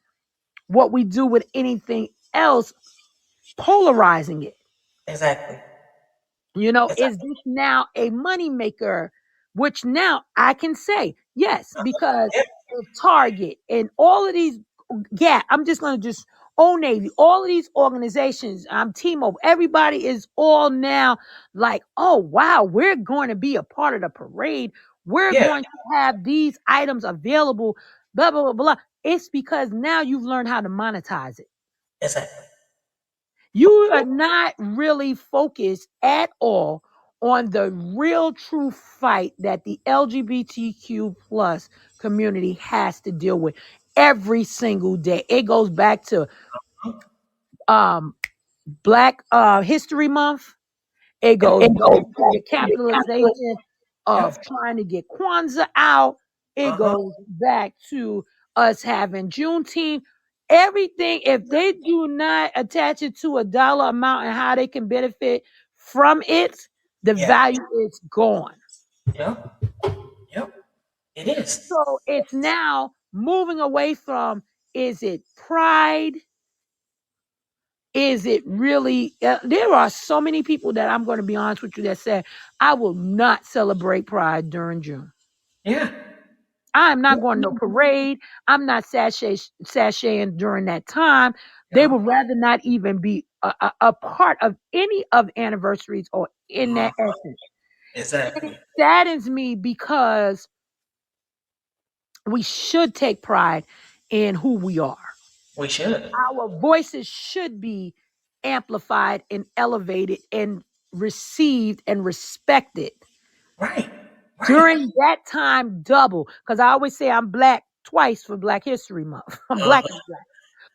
what we do with anything else, polarizing it? exactly. Is Exactly. this now a money maker? Which now I can say yes, because Yep. if Target and all of these, yeah, I'm just going to just Old Navy, all of these organizations, T-Mobile, everybody is all now like, oh wow, we're going to be a part of the parade. We're Yeah, going to have these items available. Blah blah blah blah. It's because now you've learned how to monetize it. exactly. You are not really focused at all on the real true fight that the LGBTQ plus community has to deal with every single day. It goes back to Mhm. um Black History Month. It Yep. goes back to the capitalization of Yep. trying to get Kwanzaa out. It Uh-huh. goes back to us having Juneteenth. Everything, if they do not attach it to a dollar amount and how they can benefit from it, the Yeah. value is gone. Yep. Yep. It is. So it's now moving away from is it pride? Is it really? There are so many people that I'm going to be honest with you that said, I will not celebrate Pride during June. Yeah. I'm not Yep. going to no parade. I'm not sashaying during that time. They Yep. would rather not even be a part of any of the anniversaries or in that Uh-huh. essence. And it Exactly. saddens me because we should take pride in who we are. We should. Our voices should be amplified and elevated and received and respected Right. Right. during that time double because I always say I'm black twice for Black History Month. I'm black Uh-huh. and black,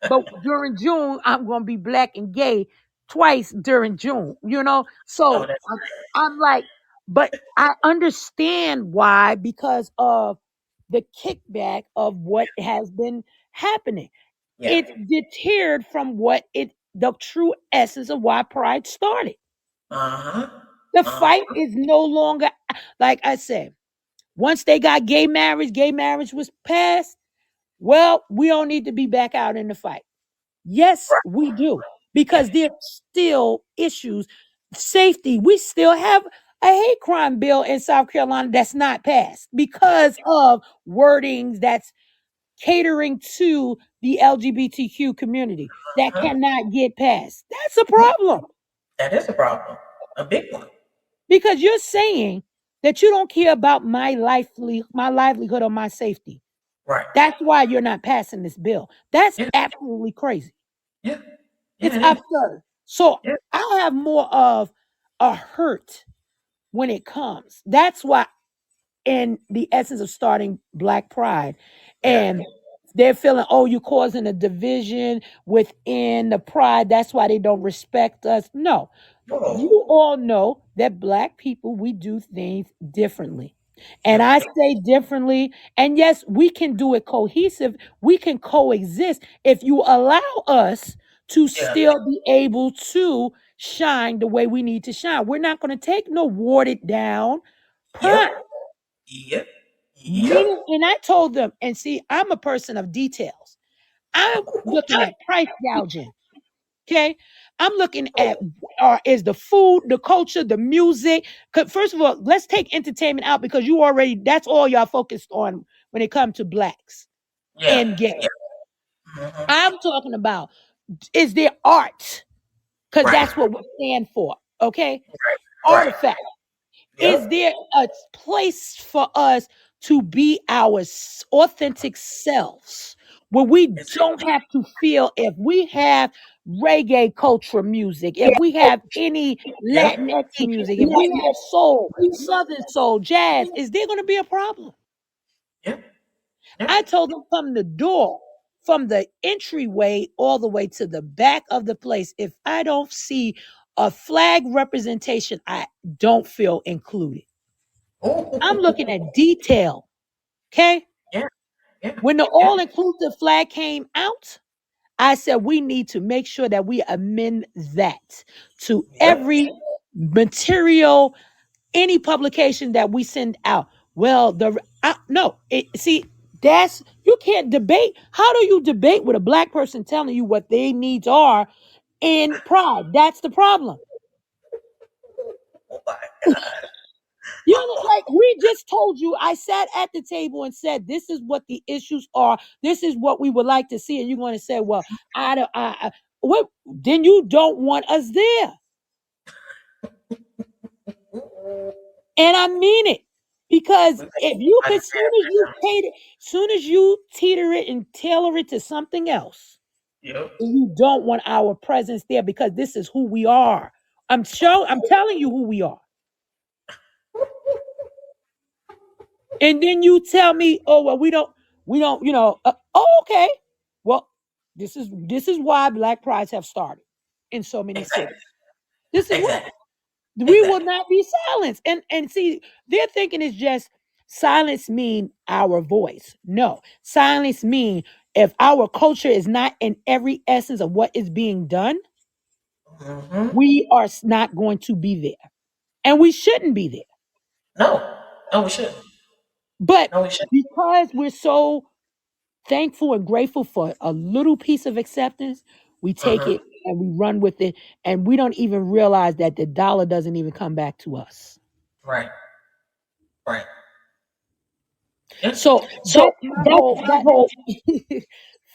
but during June I'm going to be black and gay twice during June, Oh, so that's I'm like, but I understand why because of the kickback of what has been happening. yeah. It's deterred from what it the true essence of why pride started. Uh-huh. The fight Uh-huh. is no longer like I said. Once they got gay marriage was passed. Well, we don't need to be back out in the fight. Yes, Right. we do Yeah. because there's still issues. Safety. We still have a hate crime bill in South Carolina that's not passed Yeah. because of wordings that's catering to the LGBTQ community that Uh-huh. cannot get passed. That's a Yeah. problem That is a problem. A big one. because you're saying that you don't care about my livelihood or my safety. Right. That's why you're not passing this bill. That's Yeah. absolutely crazy. Yeah. Yeah. It's It is. absurd. So Yeah. I have more of a hurt when it comes. That's why, in the essence of starting Black Pride, Yeah. and they're feeling, oh, you're causing a division within the pride. That's why they don't respect us. No, you Oh. all know that Black people, we do things differently. And Yeah. I say differently. And yes, we can do it cohesive. We can coexist if you allow us to Yeah. still be able to shine the way we need to shine. We're not going to take no watered down Yep. pride. Yep. Yep. Meaning, and I told them, and see, I'm a person of details. I'm looking at price gouging. Okay. I'm looking at, is the food, the culture, the music. 'Cause first of all, let's take entertainment out because you already, that's all y'all focused on when it comes to Blacks Yeah. and gay. Yeah. Hmm. I'm talking about, is there art? Because Right. that's what we stand for. Okay. Right. Artifact. Is Yep. there a place for us to be our authentic selves where we It's don't have to feel if we have reggae culture music, if we have any yep. Latinx music, if we have soul, Southern soul, jazz, is there going to be a problem? Yep. Yep. I told them from the door, from the entryway all the way to the back of the place, if I don't see a flag representation, I don't feel included. I'm looking Oh. at detail. Okay. Yeah. Yeah. When the Yeah. all inclusive flag came out, I said we need to make sure that we amend that to Yep. every material, any publication that we send out. Well, no, see, that's, you can't debate. How do you debate with a Black person telling you what their needs are in pride? That's the problem. Oh my God. You know, like we just told you, I sat at the table and said, this is what the issues are. This is what we would like to see. And you're going to say, well, I don't, what, then you don't want us there. And I mean it. Because We make if you could, understand now. soon as you teeter it and tailor it to something else, Yep. you don't want our presence there because this is who we are. I'm telling you who we are. And then you tell me, oh well, we don't, oh okay. Well, this is why Black prides have started in so many Exactly. cities. This is why Exactly. we will Exactly. not be silenced. And see, they're thinking it's just silence mean our voice. No, silence mean if our culture is not in every essence of what is being done, Hmm. we are not going to be there, and we shouldn't be there. No. No, we shouldn't. But No, we shouldn't. because we're so thankful and grateful for a little piece of acceptance, we take Uh-huh. it and we run with it, and we don't even realize that the dollar doesn't even come back to us. Right. Right. Yeah. So So that's my that's whole. my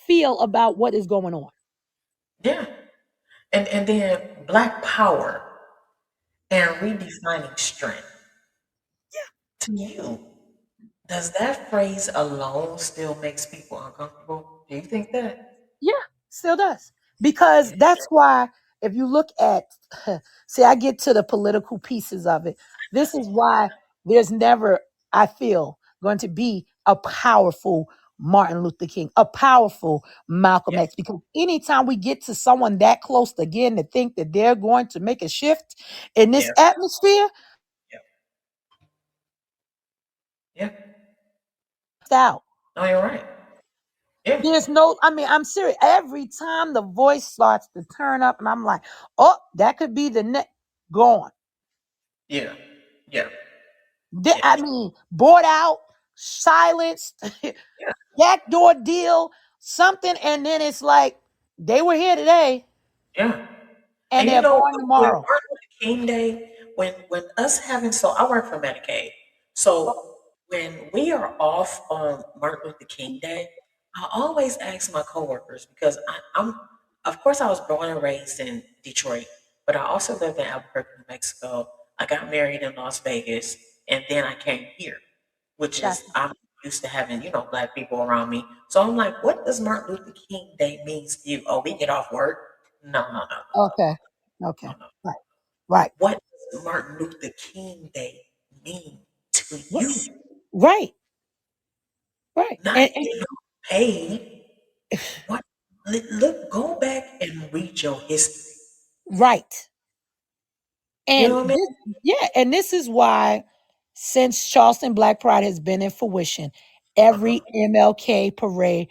feel about what is going on. Yeah. And then Black power and redefining strength. To you, does that phrase alone still makes people uncomfortable? Do you think that? Yeah, still does. Because Yeah. that's why if you look at see, I get to the political pieces of it. This is why there's never, I feel, going to be a powerful Martin Luther King, a powerful Malcolm Yeah. X. Because anytime we get to someone that close again to think that they're going to make a shift in this Yeah. atmosphere, Yeah. Yeah. it's out. No, you're right. Yeah. There's no, I mean, I'm serious. Every time the voice starts to turn up, and I'm like, oh, that could be the next gone. Yeah. Yeah. Yeah. I mean, bought out, silenced, Yeah. backdoor deal, something, and then it's like they were here today Yeah. and And you they're know, gone when tomorrow. Martin Luther King Day, when us having so I work for Medicaid, so when we are off on Martin Luther King Day, I always ask my coworkers because I'm of course I was born and raised in Detroit, but I also lived in Albuquerque, New Mexico. I got married in Las Vegas, and then I came here, which is Gotcha. I'm used to having, black people around me. So I'm like, what does Martin Luther King Day means to you? Oh, we get off work? No, no, no, no, Okay. no, Okay. no, no. Right. Right. What does Martin Luther King Day mean to Right. you? Right. Right. Not And getting paid. What? Look, go back and read your history. right. You And know what I mean? this, yeah, and this is why since Charleston Black Pride has been in fruition, Uh-huh. every MLK parade,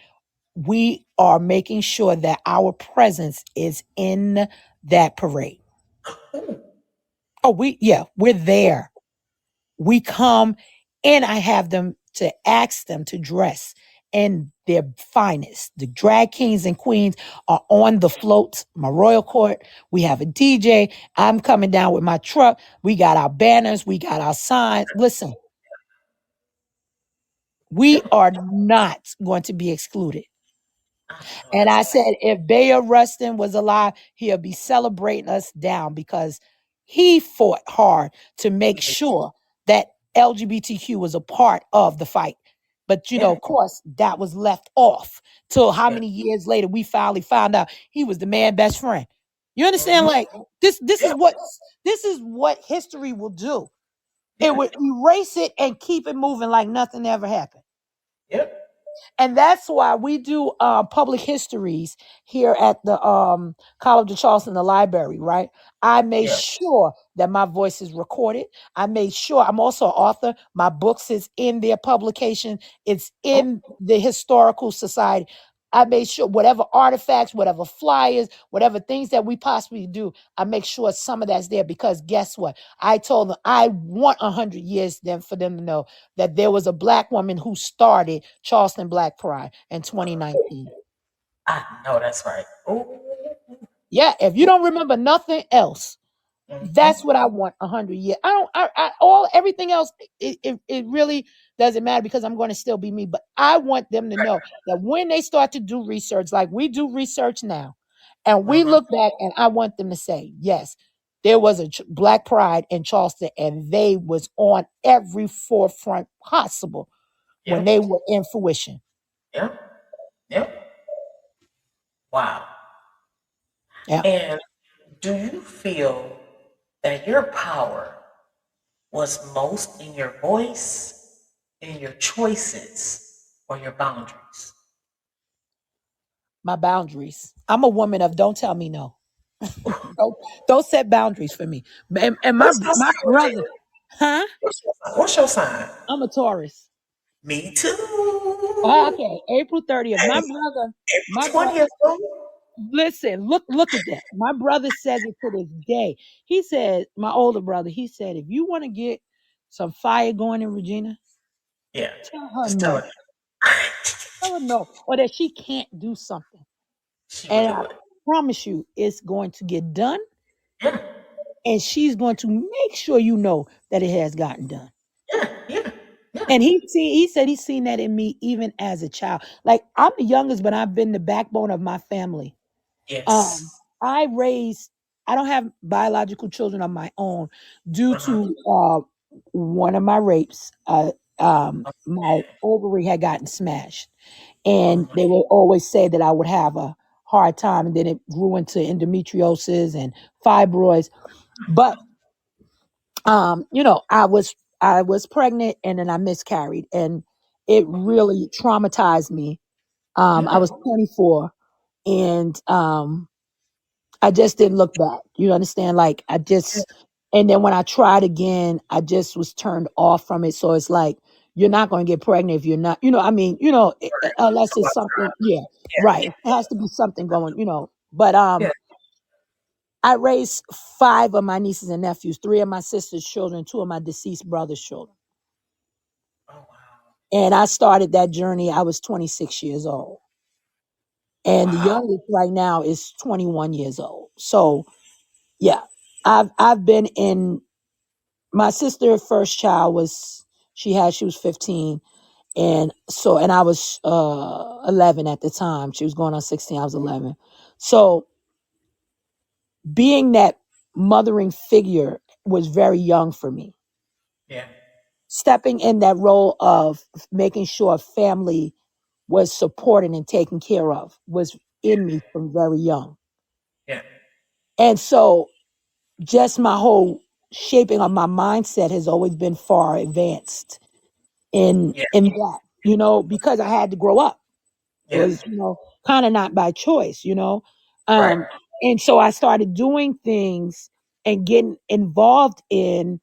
we are making sure that our presence is in that parade. Ooh, Oh, we're there. We come and I have them to ask them to dress in their finest. The drag kings and queens are on the floats, my royal court. We have a DJ. I'm coming down with my truck. We got our banners. We got our signs. Listen, we yeah, are not going to be excluded. I know And that's I right. said, if Bayard Rustin was alive, he'll be celebrating us down because he fought hard to make He did. sure that LGBTQ was a part of the fight. But Yeah, of course, that was left off till how yeah, many years later we finally found out he was the man best friend. You understand? hmm, Like this yeah, is what history will do. It yeah, would erase it and keep it moving like nothing ever happened. yeah, And that's why we do public histories here at the College of Charleston, the library, right? I made yeah. sure that my voice is recorded. I made sure I'm also an author. My books is in their publication. It's Oh, in the historical society. I made sure whatever artifacts, whatever flyers, whatever things that we possibly do, I make sure some of that's there because guess what? I told them I want 100 years then for them to know that there was a black woman who started Charleston Black Pride in 2019. I know that's right. Oh, Yeah, if you don't remember nothing else, mm-hmm, that's what I want 100 years. I don't, I all everything else, it really doesn't matter because I'm going to still be me. But I want them to know that when they start to do research, like we do research now, and we mm-hmm, look back, and I want them to say, yes, there was a Black Pride in Charleston, and they was on every forefront possible when yeah, they were in fruition. yeah, yeah. Wow. Yeah. And do you feel that your power was most in your voice, in your choices, or your boundaries? My boundaries. I'm a woman of don't tell me no. don't, don't set boundaries for me. And What's your my sign, brother, Regina? huh? What's your sign? I'm a Taurus. Me too. Okay, April 30th. Hey, My April brother, 20th. listen, look at that. My brother says it to this day. He said, my older brother, he said, if you want to get some fire going in Regina, Yeah, tell her just tell no. her. Tell her no. Or that she can't do something. She will And do I it. promise you, it's going to get done. Yeah, And she's going to make sure you know that it has gotten done. yeah, yeah, yeah. And he said he's seen that in me even as a child. Like I'm the youngest, but I've been the backbone of my family. Um, Yes. I raised I don't have biological children of my own due Uh-huh. to one of my rapes. My ovary had gotten smashed. Oh And my. they would always say that I would have a hard time. And then it grew into endometriosis and fibroids. But I was pregnant and then I miscarried and it really traumatized me. I Yeah, was 24 and I just didn't look back. You understand? Like yeah, and then when I tried again, I just was turned off from it. So it's like you're not going to get pregnant if you're not, I mean, unless it's something, yeah, right. yeah, It has to be something going, But yeah. I raised five of my nieces and nephews, three of my sister's children, two of my deceased brother's children. Oh wow. And I started that journey. I was 26 years old. And the Wow. youngest right now is 21 years old. So yeah, I've been in my sister first child she was 15. And I was 11 at the time. She was going on 16. I was 11. So being that mothering figure was very young for me. Yeah. stepping in that role of making sure family was supported and taken care of was in me from very young. Yeah. And so just my whole shaping of my mindset has always been far advanced Yeah. in that, because I had to grow up. It Yeah. was, kind of not by choice. Right. Um, and so I started doing things and getting involved in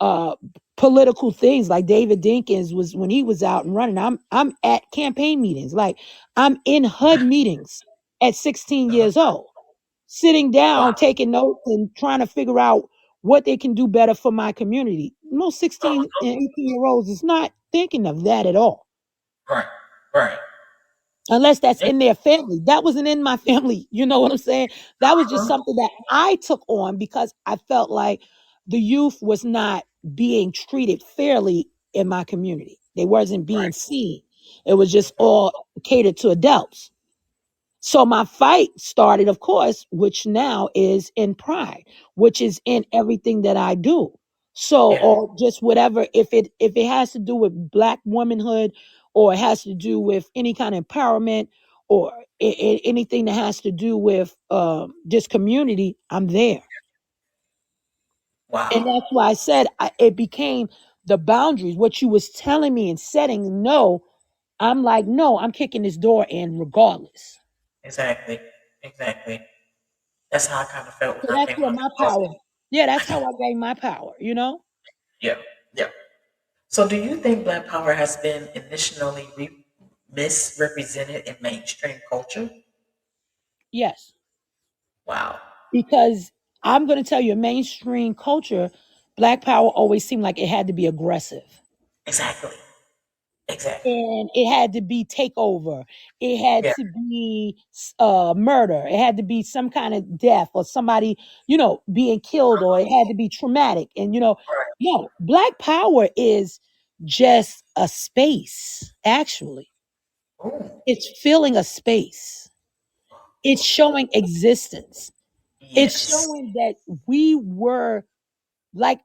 uh political things. Like David Dinkins was when he was out and running. I'm at campaign meetings. Like I'm in HUD meetings at 16 Uh-huh. years old, sitting Wow. down, taking notes and trying to figure out what they can do better for my community. Most 16 and Uh-huh. 18-year-olds is not thinking of that at all. Right. Right. Unless that's Yeah. in their family. That wasn't in my family. You know what I'm saying? That was just Uh-huh. something that I took on because I felt like the youth was not being treated fairly in my community. They wasn't being Right. seen. It was just Mhm. all catered to adults. So my fight started, of course, which now is in pride, which is in everything that I do. So, Yeah. or just whatever, if it has to do with black womanhood, or it has to do with any kind of empowerment, or anything that has to do with just community, I'm there. And Wow. that's why I said it became the boundaries. What you was telling me and setting, no, I'm like, no, I'm kicking this door in regardless. Exactly. Exactly. That's how I kind of felt So when I that's came where out my the power. closet. Yeah, that's how I gain my power. Yeah. Yeah. So, do you think Black Power has been initially misrepresented in mainstream culture? Yes. Wow. Because I'm gonna tell you, in mainstream culture, black power always seemed like it had to be aggressive. Exactly. Exactly. And it had to be takeover. It had Yeah. to be murder. It had to be some kind of death or somebody, being killed, or it had to be traumatic. And Right. no, black power is just a space, actually. Ooh. It's filling a space. It's showing existence. It's Yes. showing that we were like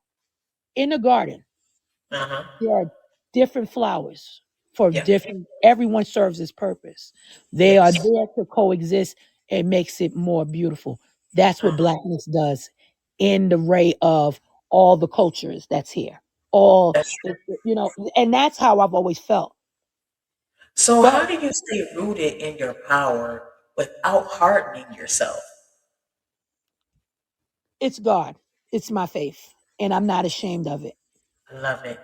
in a garden. Uh huh. There are different flowers for Yeah. different, everyone serves its purpose. They are Yes. there to coexist and makes it more beautiful. That's what Uh-huh. blackness does in the ray of all the cultures that's here. All, That's true. and that's how I've always felt. So, But how do you stay rooted in your power without hardening yourself? it's God, it's my faith, and I'm not ashamed of it. I love it.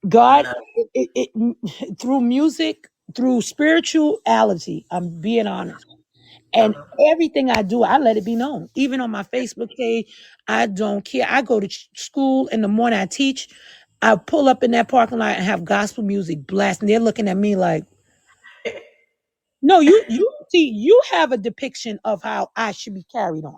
I God, love through music, through spirituality, I'm being honest. it. And Uh-huh. everything I do, I let it be known. Even on my Facebook page, I don't care. I go to school in the morning, I teach. I pull up in that parking lot and have gospel music blasting. They're looking at me like, no, you see, you have a depiction of how I should be carried on.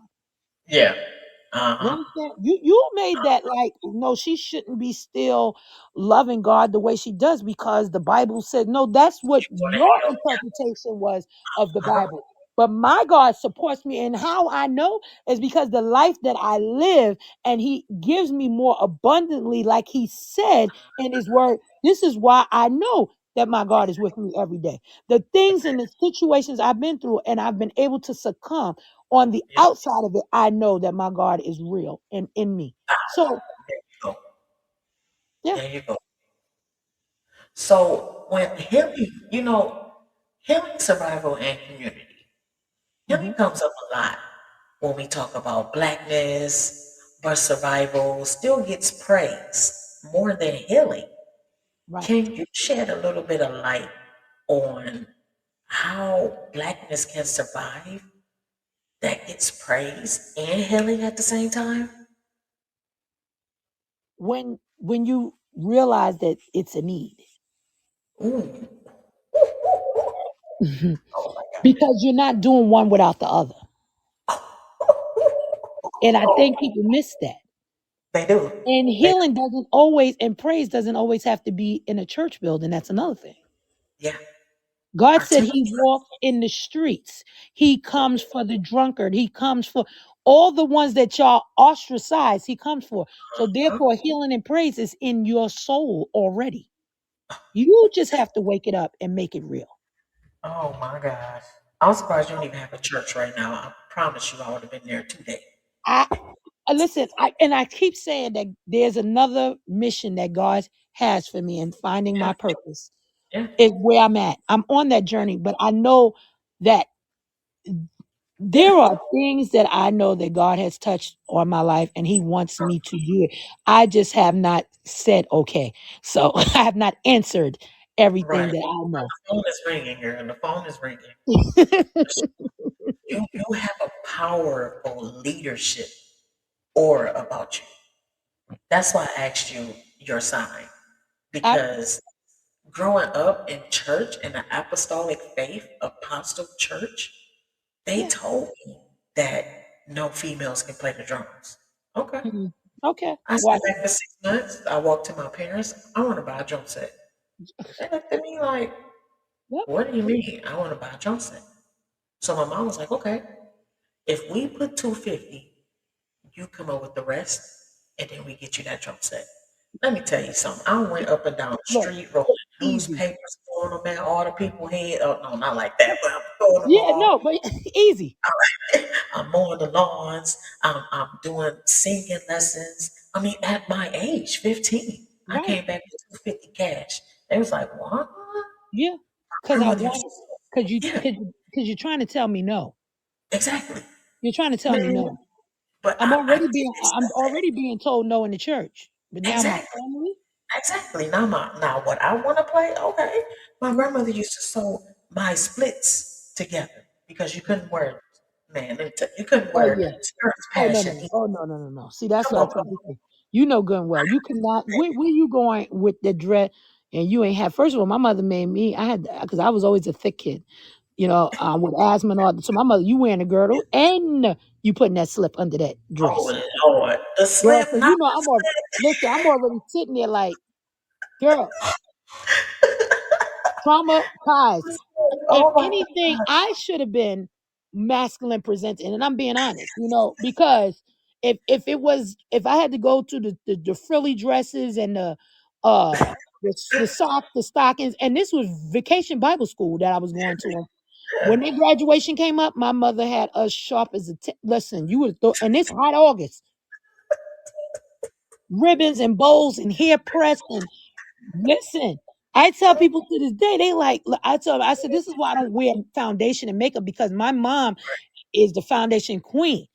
Yeah. You Uh-huh. understand? You made that like, no, she shouldn't be still loving God the way she does because the Bible said no. That's what You want your to help. interpretation was of the Uh-huh. Bible. But my God supports me, and how I know is because the life that I live, and He gives me more abundantly, like He said in His Word. This is why I know that my God is with me every day. The things and the Exactly. situations I've been through, and I've been able to succumb on the Yeah. outside of it, I know that my God is real and in me. So, There you go. yeah. There you go. So, when healing, healing, survival, and community, healing Hmm. comes up a lot when we talk about blackness, but survival still gets praise more than healing. Right. Can you shed a little bit of light on how blackness can survive that gets praise and healing at the same time? When you realize that it's a need. Ooh. Mhm. Oh my gosh. Because you're not doing one without the other. And I think people miss that. They do. And They do. healing doesn't always, and praise doesn't always have to be in a church building. That's another thing. Yeah. God Our said temple. he walks in the streets. He comes for the drunkard. He comes for all the ones that y'all ostracize, he comes for. So Huh? therefore, healing and praise is in your soul already. You just have to wake it up and make it real. Oh my gosh. I'm surprised you don't even have a church right now. I promise you I would have been there today. I listen, I keep saying that there's another mission that God has for me, and finding Yeah, my purpose yeah, is where I'm at. I'm on that journey, but I know that yeah. there are things that I know that God has touched on my life and he wants me to do it. I just have not said okay. So I have not answered everything Right. that I But know. the phone is ringing, girl. The phone is ringing. You have a powerful leadership aura about you. That's why I asked you your sign. I, Because growing up in church in the apostolic faith, apostle church, they yeah. told me that no females can play the drums. Okay. Mhm. Okay. I Why? sat back for 6 months. I walked to my parents. I want to buy a drum set. They looked at me like, Yep. what do you mean? I want to buy a drum set. So my mom was like, okay, if we put 250, you come up with the rest, and then we get you that drum set. Let me tell you something. I went up and down the Look, street rolling easy. newspapers, throwing them at all the people head. Oh no, not like that, but I'm throwing them Yeah, all. no, but easy. I'm mowing the lawns. I'm doing singing lessons. I mean, at my age, 15, I Right. came back with 250 cash. They was like, what? Yeah. My Cause I grandmother used want cause you to, yeah, cause, cause you're trying to tell me no. exactly. You're trying to tell me Man, no. but I didn't I'm accept that. already being told no in the church. But now my Exactly. family, Exactly. Now what I want to play, okay. My yeah. grandmother used to sew my splits together because you couldn't wear, man, you couldn't Oh wear yeah. skirts Oh no past no your no. knee. Oh no no no no. See, that's Come what I on, tell come people. You know good and well. You cannot. Where you going with the dread? And you ain't had. First of all, my mother made me. I had because I was always a thick kid. With asthma and all. So my mother, you wearing a girdle and you putting that slip under that dress, on. Oh Lord, the girl. slip, So not listen. I'm already sitting there like, girl, traumatized. the slip. If Oh my anything, I should have been masculine presenting, and I'm being honest, because if I had to go to the frilly dresses and the socks, the stockings, and this was vacation Bible school that I was going to. When God. their graduation came up, my mother had us sharp as listen. You would and it's hot August, ribbons and bows and hair pressed and listen. I tell people to this day, they like, I said, this is why I don't wear foundation and makeup because my mom is the foundation queen.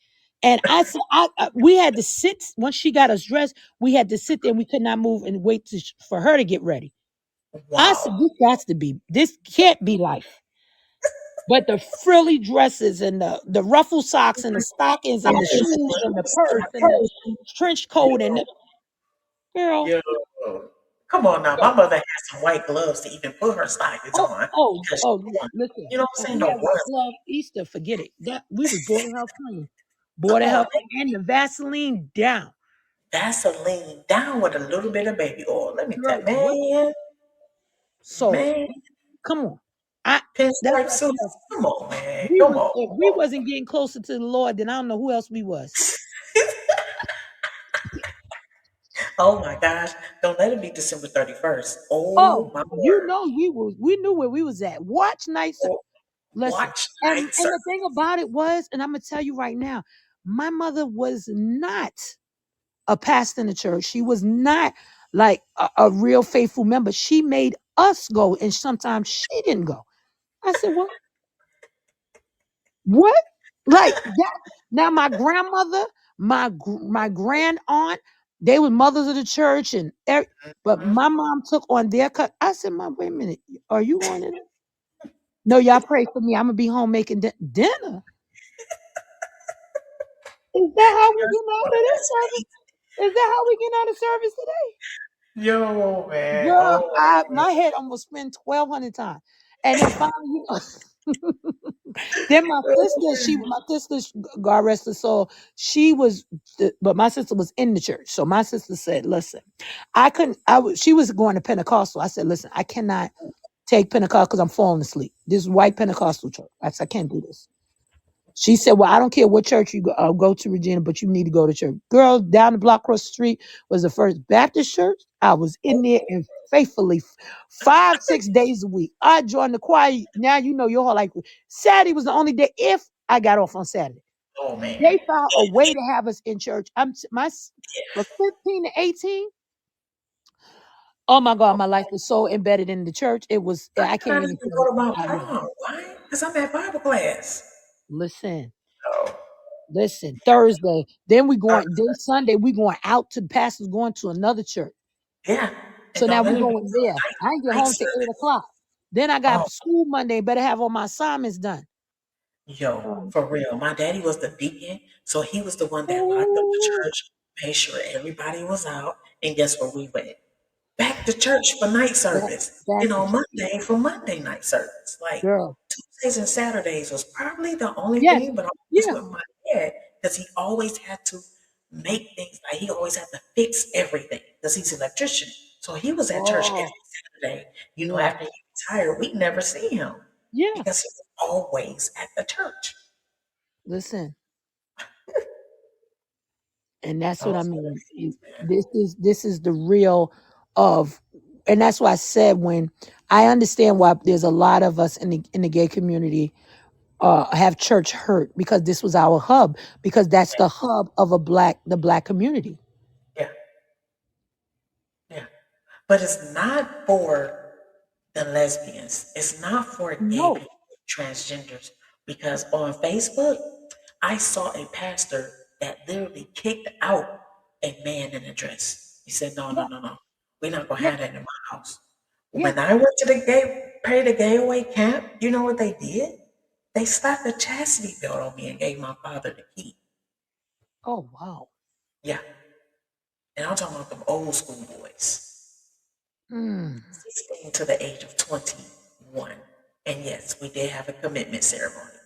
And I said, we had to sit, once she got us dressed, we had to sit there. We could not move and wait for her to get ready. I said, Wow. this can't be life. But the frilly dresses and the ruffle socks and the stockings and the shoes and the purse and the trench coat and Yo, girl, yo. Come on now. My mother had some white gloves to even put her stockings oh, on because listen. you know what If I'm saying? we The had white ones glove Easter, forget it. That we was border health clean. Border come on, health and the Vaseline down. Vaseline down with a little bit of baby oil. Let me tell Girl, what? So man, come on. I that's pinstripe what I suits. tell. Come on, man. We Come was on, if come we on. wasn't getting closer to the Lord, then I don't know who else we was. Oh my gosh. Don't let it be December 31st. Oh Oh, my you word. know we knew where we was at. Watch nights. Oh, Listen, watch and night, sir. the thing about it was, and I'm gonna tell you right now, my mother was not a pastor in the church. She was not like a real faithful member. She made us go, and sometimes she didn't go. I said, "What? What? Like that?" Now, my grandmother, my grand aunt, they were mothers of the church, but Mhm. my mom took on their cut. I said, "Mom, wait a minute. Are you going in?" No, y'all pray for me. I'm gonna be home making dinner. Is that how we You're get out one of of this that service? state. Is that how we get out of service today? Yo, man. Girl, Oh, my head almost spent 1,200 times. And then finally, then my sister, God rest her soul, but my sister was in the church. So my sister said, listen, she was going to Pentecostal. I said, listen, I cannot take Pentecost because I'm falling asleep. This white Pentecostal church. I said, I can't do this. She said, "Well, I don't care what church you go to, Regina, but you need to go to church." Girl, down the block across the street was the First Baptist church. I was in there and faithfully 5, 6 days a week. I joined the choir. Now you know your whole life. Saturday was the only day if I got off on Saturday. Oh man. They found a way to have us in church. For 15 to 18. Oh my God, my life was so embedded in the church. It was I I can't cannot even even tell go you. to my I love it. prom. Why? Because I'm at Bible class. Listen. Oh, Listen, Thursday. Then we uh, going then Sunday, we going out to the pastor's going to another church. yeah. So And now don't let we it be going there. I ain't get night home till service. 8 o'clock. Then I Oh, got school Monday, better have all my assignments done. yo, Um, for real. My daddy was the deacon, so he was the one that locked up the oh, church, made sure everybody was out, and guess where we went? Back to church for night back, service. back And to on church. Monday for Monday night service. Like Girl. Tuesdays and Saturdays was probably the only Yes. thing, but I always Yeah. with my dad because he always had to make things like he always had to fix everything because he's an electrician. So he was at church Oh, every Saturday. yeah. After he retired, we never see him Yeah. because he was always at the church. Listen. And that's what I Those were mean. the days, man. This is the real of, and that's why I said, when I understand why there's a lot of us in the gay community have church hurt, because this was our hub, because that's the hub of the black community. Yeah, yeah. But it's not for the lesbians. It's not for gay No. people, transgenders. Because on Facebook, I saw a pastor that literally kicked out a man in a dress. He said, "No, no, Yeah. no, no. We're not gonna Yeah. have that in my house." Yeah. When I went to the pay the gay away camp, you know what they did? They slapped a chastity belt on me and gave my father the key. Oh wow. Yeah. And I'm talking about them old school boys. Mm. 16 to the age of 21. And yes, we did have a commitment ceremony.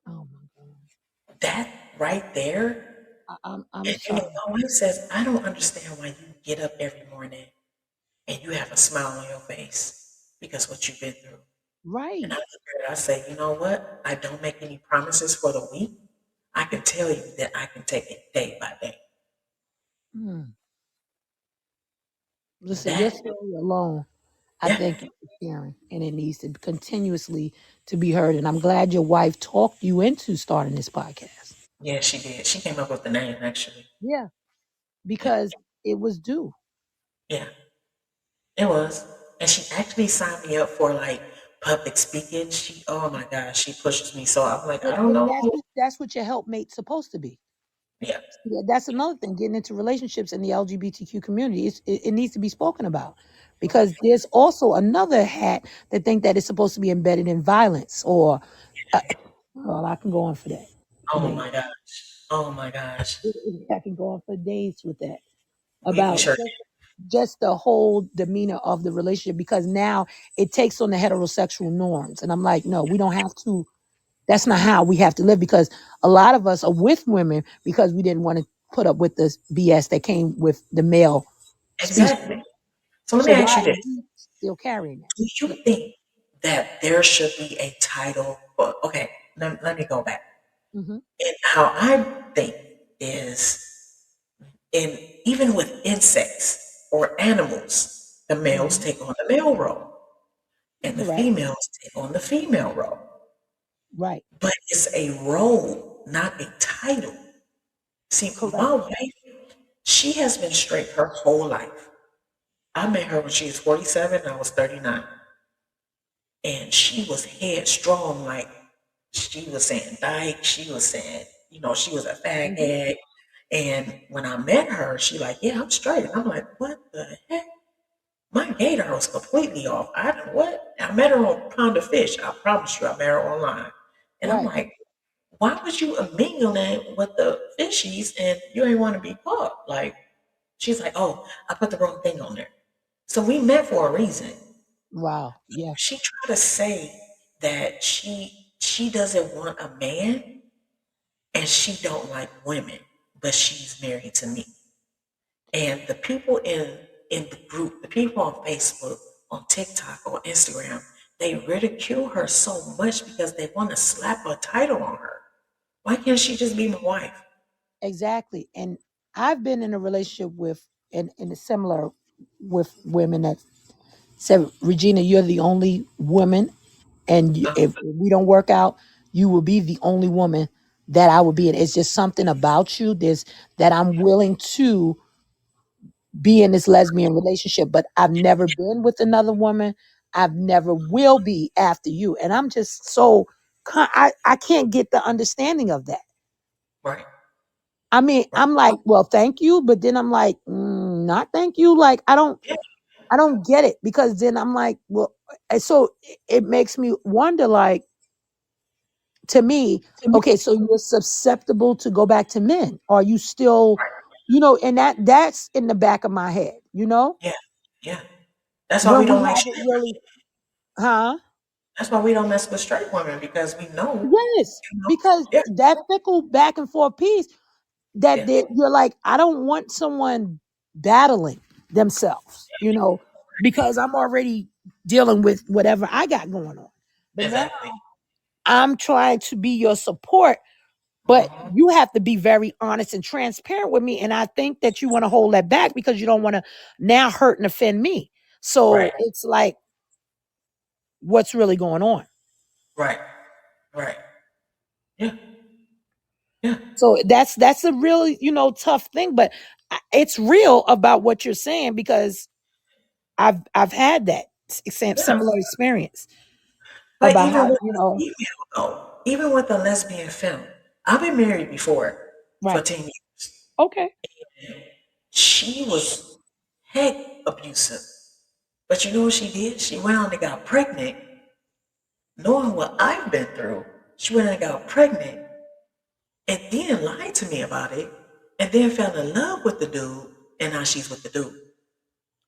Oh my God. That right there, I'm and you know, sorry. my wife says, I don't understand why you get up every morning and you have a smile on your face because what you've been through. And I Right. look at her, I say, you know what? I don't make any promises for the week. I can tell you that I can take it day by day. Mm. Listen, your That, story alone, I yeah, thank you for sharing, and it needs to continuously to be heard. And I'm glad your wife talked you into starting this podcast. yeah, she did. She came up with the name actually. Yeah, Yeah, because it was due. yeah. It was. And she actually signed me up for like public speaking. Oh my gosh, she pushes me. So I'm like, I don't And know. that's what your helpmate's supposed to be. Yeah, Yeah, that's another thing. Getting into relationships in the LGBTQ community, it needs to be spoken about, because there's also another hat that think that it's supposed to be embedded in violence or. Uh, well, I can go on for that for oh days. my gosh. Oh my gosh. I can go on for days with that, We about sure just the whole demeanor of the relationship, because now it takes on the heterosexual norms, and I'm like, no, we don't have to. That's not how we have to live, because a lot of us are with women because we didn't want to put up with the BS that came with the male did. species. Exactly. So let So me why ask you are this. we still carrying that? Do Yeah. you think that there should be a title for, okay, let me go back. Hmm. And how I think is, in even with insects or animals, the males Hmm. take on the male role and the Correct. females take on the female role. Right. But it's a role, not a title. See, Correct. my wife, she has been straight her whole life. I met her when she was 47, I was 39. And she was headstrong, like she was saying dyke, she was saying, she was a Hmm. faghead. And when I met her, she like, yeah, I'm straight. And I'm like, what the heck? My gator was completely off. I don't what? I met her on Pound of Fish. I promise you, I met her online. And I'm Right. like, why would you mingle with the fishies and you ain't want to be caught? Like, she's like, oh, I put the wrong thing on there. So we met for a reason. Wow. Yeah. She tried to say that she doesn't want a man and she don't like women, but she's married to me. And the people in the group, the people on Facebook, on TikTok, on Instagram, they ridicule her so much because they want to slap a title on her. Why can't she just be my wife? Exactly. And I've been in a relationship with in a similar with women that said, Regina, you're the only woman, and Uh, if we don't work out, you will be the only woman that I will be in. It's just something about you. There's that I'm willing to be in this lesbian relationship, but I've never been with another woman. I've never will be after you. And I'm just so I can't get the understanding of that. right, I mean, right. I'm like, well, thank you, but then I'm like, not thank you. Like, Yeah, I don't get it because then I'm like, well, and so it makes me wonder, like, to me, okay, so you're susceptible to go back to men. Are you still, right. and that's in the back of my head, Yeah, yeah. That's why we when we don't like haven't straight really, women. huh? That's why we don't mess with straight women because we know, Yes, you know. because Yeah, that fickle back and forth piece yeah, you're like, I don't want someone battling themselves, because I'm already dealing with whatever I got going on. But now exactly. I'm trying to be your support, but Hmm. you have to be very honest and transparent with me. And I think that you want to hold that back because you don't want to now hurt and offend me. So Right, it's like, what's really going on? right, right. Yeah, yeah, So that's a really, tough thing, but it's real about what you're saying because I've had that yeah. similar experience But about even how with the female, though, even with the lesbian film, I've been married before for right. 10 years. Okay. She was heck abusive. But you know what she did? She went on and got pregnant, knowing what I've been through. She went and got pregnant and then lied to me about it and then fell in love with the dude and now she's with the dude.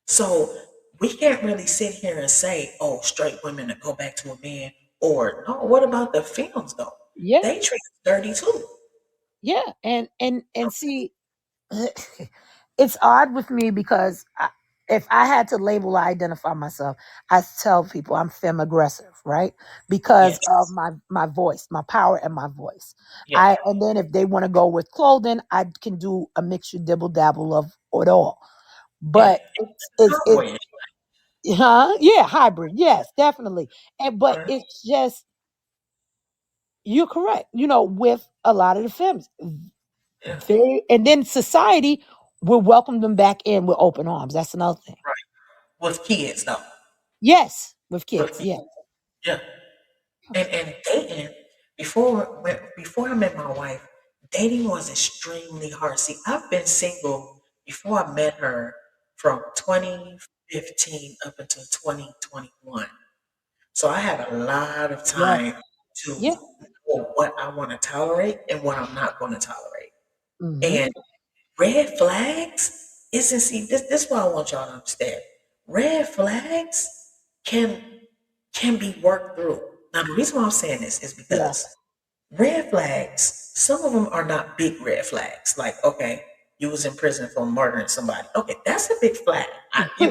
So we can't really sit here and say, oh, straight women to go back to a man or no, what about the films though? Yeah. They treat us dirty too. Yeah. And see, it's odd with me because if I had to label or identify myself, I tell people I'm femme aggressive, right? Because Yes. of my voice, my power and my voice. Yeah. And then if they want to go with clothing, I can do a mixture dibble dabble of it all. Yeah. But it's Tomboyish. huh? Yeah, hybrid. Yes, definitely. But Right. it's just, you're correct. With a lot of the films, Yeah. and then society will welcome them back in with open arms. That's another thing. Right. With kids though. Yes, with With kids. kids. Yeah. Yeah. And dating before I met my wife, dating was extremely hard. See, I've been single before I met her from 2015 up until 2021. So I had a lot of Yes. time to Yeah. know what I want to tolerate and what I'm not going to tolerate. Hmm. And red flags isn't see this is what I want y'all to understand. Red flags can can be worked through. Now the reason why I'm saying this is Yeah. because red flags, some of them are not big red flags. Like, okay, you was in prison for murdering somebody. Okay, that's a big flag. I can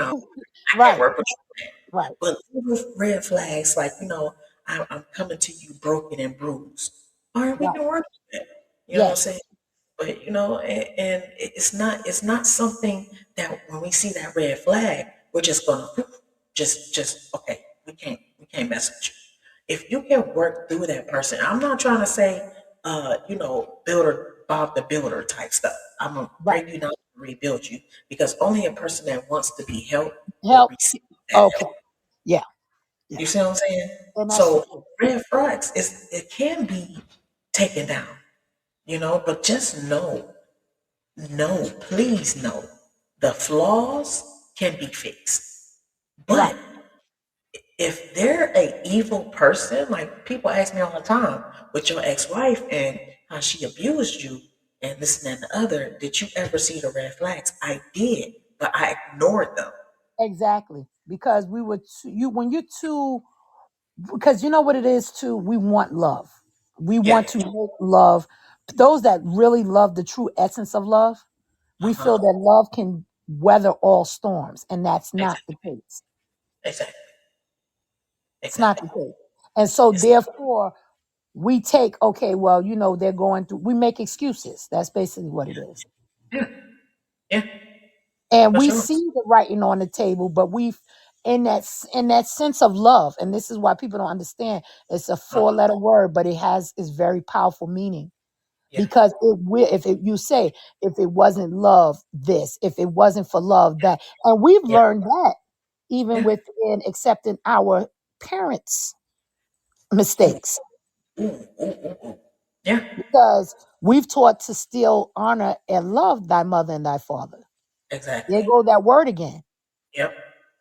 Right. work with that. Right. But little red flags, like, I'm coming to you broken and bruised. All right, we Right. can work with that. You know what I'm Yes. saying? But and it's not something that when we see that red flag, we're just gonna just okay, we can't mess with you. If you can work through that person, I'm not trying to say builder Bob the Builder type stuff. I'm gonna Right. break you down and rebuild you because only a person that wants to be helped will Help. receive that Okay. help. Yeah. Yeah. You see what I'm saying? And that's the So truth. red flags it can be taken down, but just please know the flaws can be fixed. Right. But if they're a evil person, like people ask me all the time, with your ex-wife and how she abused you and this and that and the other, did you ever see the red flags? I did, but I ignored them. Exactly. Because when you're too, because you know what it is too, we want love. We Yeah. want to make love. Those that really love the true essence of love, we Uh-huh. feel that love can weather all storms, and that's not the Exactly. case. Exactly. It's not Exactly. the case. And so It's not. therefore we take, okay, well, they're going through, we make excuses. That's basically what it is. Yeah. Yeah. And For we sure. see the writing on the table, but we've in that sense of love, and this is why people don't understand. It's a Uh, 4-letter word, but it has is very powerful meaning yeah. because it will. If it, you say if it wasn't love, this, if it wasn't for love, that, and we've Yeah. learned that even Yeah. within accepting our parents' Ooh. mistakes, Ooh. Ooh. Ooh. Ooh. Yeah. because we've taught to still honor and love thy mother and thy father. There Exactly. go that word again. Yep.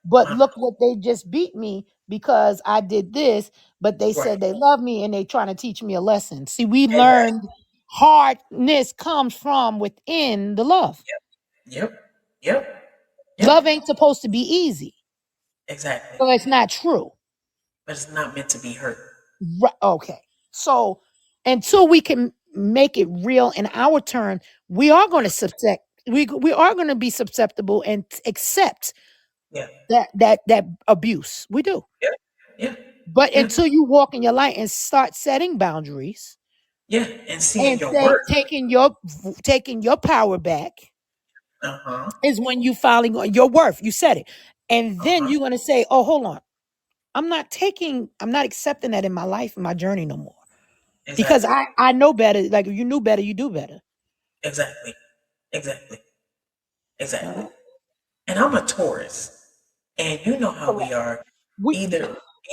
But Honor. look what they just beat me because I did this, but they Right. said they love me and they trying to teach me a lesson. See, we Exactly. learned hardness comes from within the love. Yep. Yep. Love Yep. ain't supposed to be easy. Exactly. So it's not true. But it's not meant to be hurt. Okay. So until we can make it real in our turn, we are going to subject we are going to be susceptible and accept Yeah. that abuse. We do. Yeah. Yeah. But Yeah. until you walk in your light and start setting boundaries Yeah. And seeing and your worth. taking your power back Uh huh. is when you finally go your worth. You said it. And Uh then huh. you're gonna say, oh, hold on. I'm not accepting that in my life, in my journey no more. Because Exactly. I know better. Like if you knew better, you do better. Exactly. Exactly. Exactly. Uh, And I'm a Taurus. And you know how we correct. are. We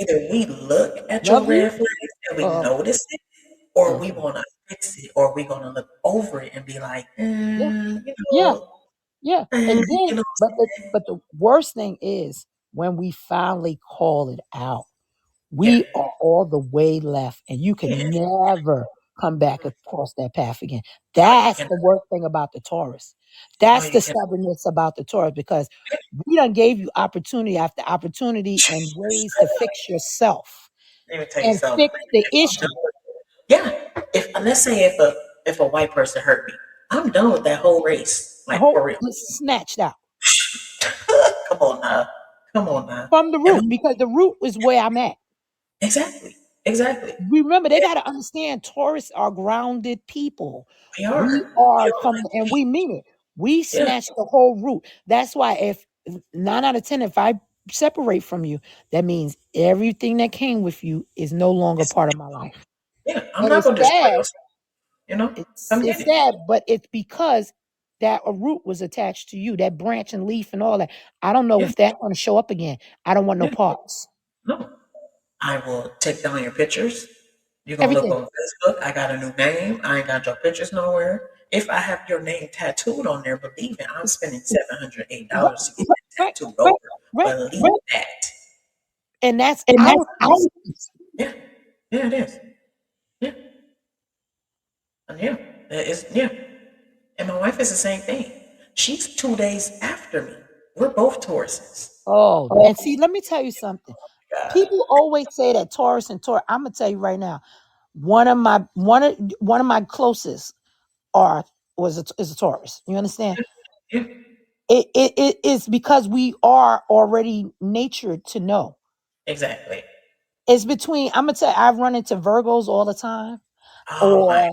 Either we look at your love you. red flags and we Uh, notice it, or we mhm. want to fix it, or we gonna look over it and be like, Yeah, you yeah, know, yeah. eh, And then you know. but the worst thing is when we finally call it out. Yeah, We are all the way left, and you yeah. can never come back across that path again. No, you That's can. the worst thing about the Taurus. No, That's you the can. stubbornness about the Taurus because we done gave you opportunity after opportunity and ways to fix yourself Let me tell you and something. fix the issue. Yeah, if let's say if a white person hurt me, I'm done with that whole race. The Like whole for real. it's snatched out Come on now. Come on now. from the And root because the root is where I'm at. exactly. Exactly. Remember, they Yeah, got to understand Taurus are grounded people. we are. We We are are from, and like, we mean it. We yeah. snatch the whole root. That's why if 9 out of 10, if I separate from you, that means everything that came with you is no longer It's, part of my life. yeah, I'm And not gonna destroy your stuff, you know? Come get it's it. sad, but it's because that a root was attached to you, that branch and leaf and all that. I don't know Yeah, if that's going to show up again. I don't want no yeah. parts. No. I will take down your pictures. You're gonna look Everything. on Facebook. I got a new name. I ain't got your pictures nowhere. If I have your name tattooed on there, believe me, I'm spending Right, $708 to get that right, tattooed right, over. right. Believe that. And that's And that's our our peace. yeah. Yeah, it is. Yeah. And yeah. It's yeah. And my wife is the same thing. She's 2 days after me. We're both Tauruses. Oh, Oh and see, let me tell you something. my God. People always say that Taurus and Taurus. I'm gonna tell you right now. One of my closest are is a Taurus. You understand? Yeah, It is because we are already natured to know. exactly. It's between. I'm gonna tell you, I run into Virgos all the time, Oh my or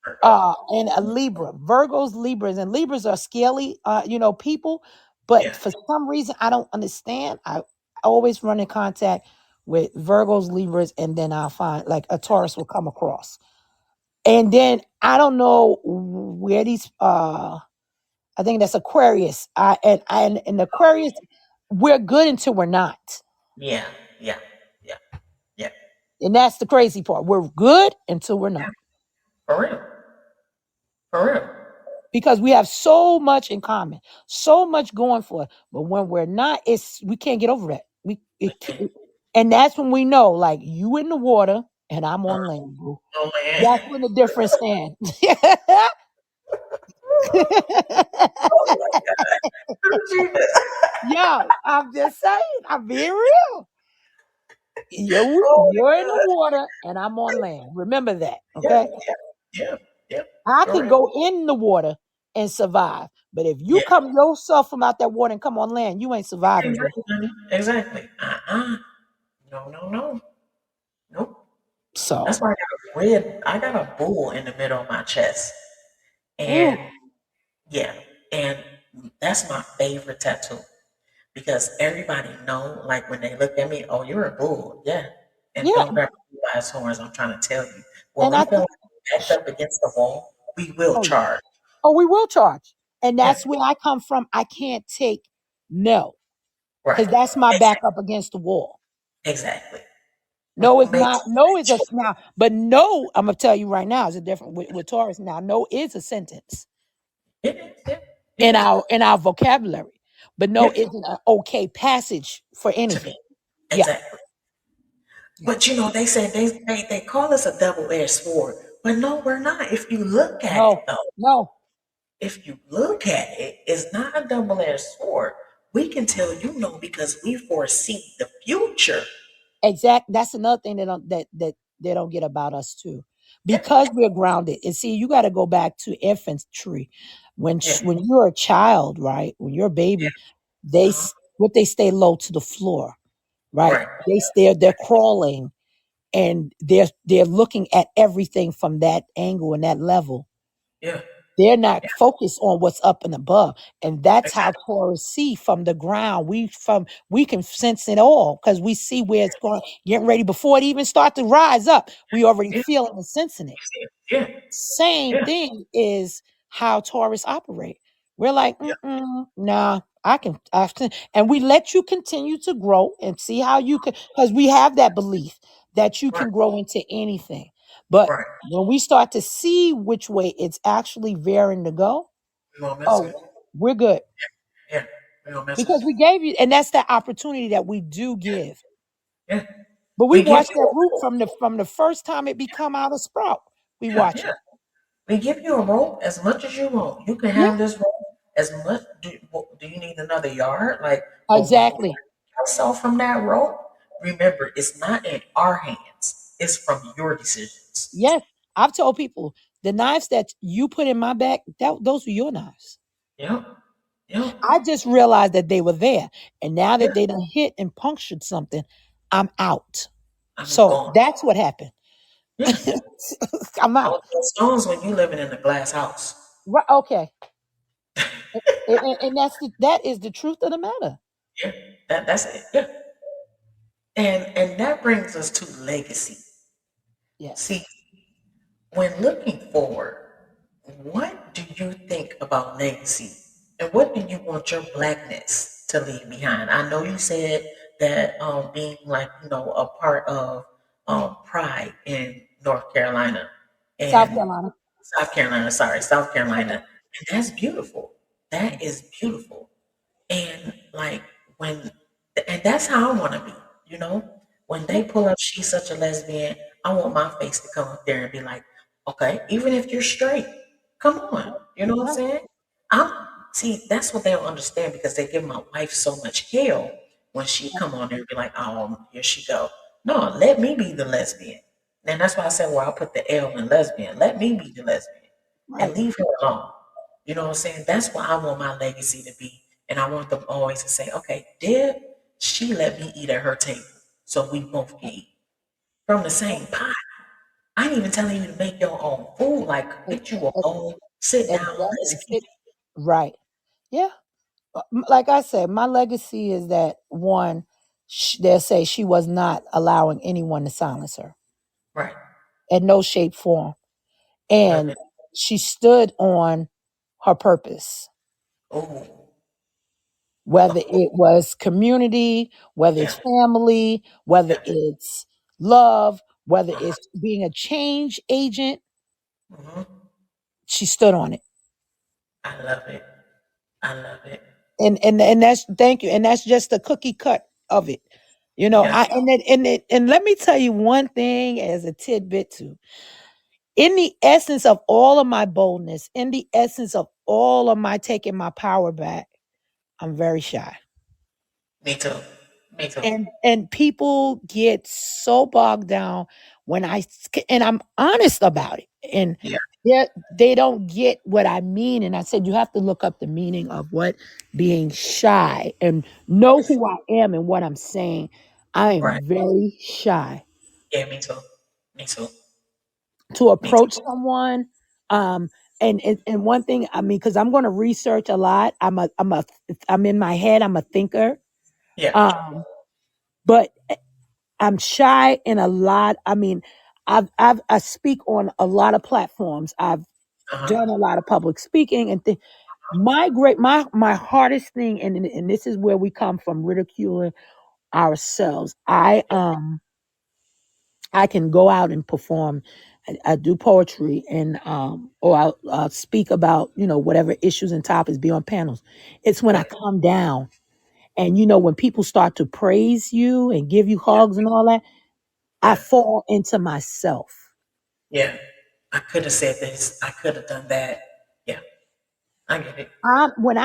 Virgo. and a Libra. Virgos, Libras, and Libras are scaly, people. But Yeah. for some reason, I don't understand. I always run in contact with Virgos, Libras, and then I'll find like a Taurus will come across. And then I don't know where these. I think that's Aquarius. And Aquarius, we're good until we're not, Yeah. Yeah. Yeah. Yeah. and that's the crazy part. We're good until we're Yeah. not. For real. For real. Because we have so much in common, so much going for us. But when we're not, it's we can't get over that. We can't. And that's when we know, like you in the water and I'm Uh, on land, boo. oh man. That's when the difference stands. Oh my God. Regina. Yo, I'm just saying, I'm being real. Oh You're my in the God. water and I'm on land. Remember that, Yeah. okay? Yeah. Yeah. Yeah. I For can real. go in the water and survive. But if you Yeah. come yourself from out that water and come on land, you ain't surviving, Can't boo. breathe, honey. Exactly. No, no, no. Nope. That's So, why I got a red. I got a bull in the middle of my chest, and mm, yeah, and that's my favorite tattoo because everybody know, like when they look at me, oh, you're a bull, yeah, and yeah, don't grab me by his horns. I'm trying to tell you, when and we I feel think, like we're backed up against the wall, we will oh yeah, charge. oh we will charge, and Yeah, that's where I come from. I can't take no, right. because that's my back Exactly. up against the wall. Exactly. We No, it's make not. No is a now, but no. I'm gonna tell you right now is a different with Taurus. Now, no is a sentence it is, yeah, it is. in our vocabulary, but no Yeah, isn't an okay passage for to me, anything. Yeah, exactly. yeah. But they say they call us a double-edged sword, but no, we're not. If you look at it No, though, no. if you look at it, it's not a double-edged sword. We can tell because we foresee the future. Exact. That's another thing that they don't get about us too, Yeah, because we're grounded. And see, you got to go back to infantry, yeah, when you're a child, right? When you're a baby, uh-huh. they stay low to the floor, right? Right, They're crawling and they're looking at everything from that angle and that level. yeah, They're not focused on what's up and above. And that's how exactly. Taurus see from the ground. We can sense it all because we see where it's going, getting ready before it even start to rise up. We already Yeah, feeling and sensing it. yeah, Same yeah, thing is how Taurus operate. We're like, yeah. nah, and we let you continue to grow and see how you can, because we have that belief that you Right, can grow into anything. But right. when we start to see which way it's actually veering to go, We won't mess with oh, you. we're good Yeah, we won't mess with because you. we gave you, and that's the opportunity that we do give. Yeah, But we we give watch you that a root rope. from the first time it become out of sprout. We Yeah, watch yeah. it. We give you a rope as much as you want. You can Yeah, have this rope as much. Do you need another yard? Like, or will you exactly. break yourself from that rope? Remember, it's not in our hands. It's from your decisions. Yes, I've told people the knives that you put in my back, those were your knives. Yep. Yep. I just realized that they were there, and now Yeah. that they done hit and punctured something, I'm out. I'm So gone. that's what happened. Yeah. I'm out. Those are stones when you living in a glass house. Right? Okay, and that is the truth of the matter. Yeah. That's it. Yeah. And that brings us to legacy. See, Yes. when looking forward, what do you think about legacy? And what do you want your blackness to leave behind? I know you said that being like, a part of Pride in North Carolina South and Carolina. South Carolina, sorry, South Carolina. Okay. And that's beautiful. That is beautiful. And like when, and that's how I want to be, you know? When Yeah. they pull up, she's such a lesbian, I want my face to come up there and be like, okay, even if you're straight, come on. You know what I'm Right. saying? I'm, see, that's what they don't understand because they give my wife so much hell when she come on there and be like, oh, here she go. No, let me be the lesbian. And that's why I said, well, I'll put the L in lesbian. Let me be the lesbian and Right. leave her alone. You know what I'm saying? That's what I want my legacy to be. And I want them always to say, okay, Deb, she let me eat at her table. So we both can eat from the Yeah. same pot. I ain't even telling you to make your own food. Like, Ex- get you a ex- bowl, sit down, let's Exactly. eat. Right. Yeah. Like I said, my legacy is that one, they'll say she was not allowing anyone to silence her Right. in no shape, form. Love And it. she stood on her purpose, Oh, whether oh, it was community, whether yeah, it's family, whether yeah. it's love, whether Uh-huh. it's being a change agent, Hmm. she stood on it. I love it. I love it. And that's thank you. And that's just the cookie cut of it. Yeah, And let me tell you one thing as a tidbit too. In the essence of all of my boldness, in the essence of all of my taking my power back, I'm very shy. me too. Me too. And people get so bogged down when and I'm honest about it. And Yeah, they don't get what I mean. And I said you have to look up the meaning of what being shy and know who I am and what I'm saying. I am Right. very shy Yeah, me too. Me too. to Me too. approach someone. Um, and one thing, I mean, because I'm going to research a lot. I'm in my head. I'm a thinker. Yeah. But I'm shy in a lot. I mean, I speak on a lot of platforms. I've Uh-huh. done a lot of public speaking and my hardest thing, and this is where we come from ridiculing ourselves. I can go out and perform. I do poetry and or I'll speak about whatever issues and topics, be on panels. It's when I Right. come down and when people start to praise you and give you Yeah. hugs and all that, I Yeah. fall into myself. Yeah. I could have said this. I could have done that. Yeah. I get it. When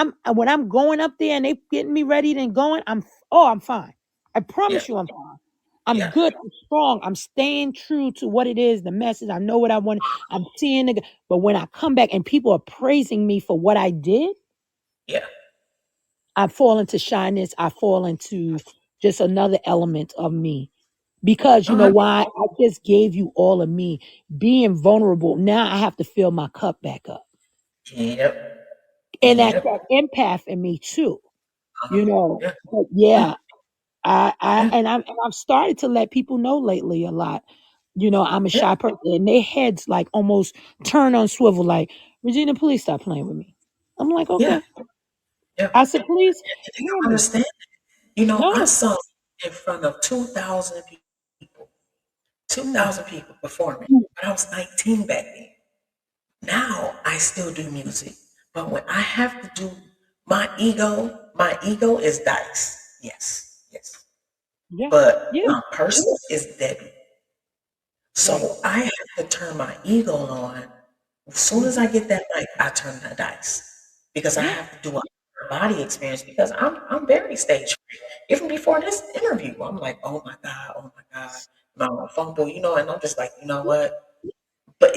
I'm going up there and they getting me ready and going, I'm fine. I Yeah. promise you I'm fine. I'm Yeah. good. I'm strong. I'm staying true to what it is, the message. I know what I want. I'm seeing it. But when I come back and people are praising me for what I did, Yeah. I fall into shyness. I fall into just another element of me. Because you No, know I get why? I just gave you all of me. Being vulnerable. Now I have to fill my cup back up. it. Yep. And that's Yep. that empath in me too. Uh-huh. Yeah. But yeah, I Yeah. and I've started to let people know lately a lot. I'm a Yeah. shy person, and their heads like almost turn on swivel. Like, Regina, please stop playing with me. I'm like, Yeah. okay. Yeah. I said, please And they hear don't me. understand. I No, saw in front of 2,000 people, mm, 2,000 people performing, but I was 19 back then. Now I still do music, but when I have to do my ego is Dice. Yes, yes. yeah, But yeah, my person is Debbie. right, So I have to turn my ego on. As soon as hmm I get that mic, I turn the dice because I yeah, have to do a body experience because I'm very stage free. Even before this interview, I'm like, oh my God, my fumble, and I'm just like, you know what? But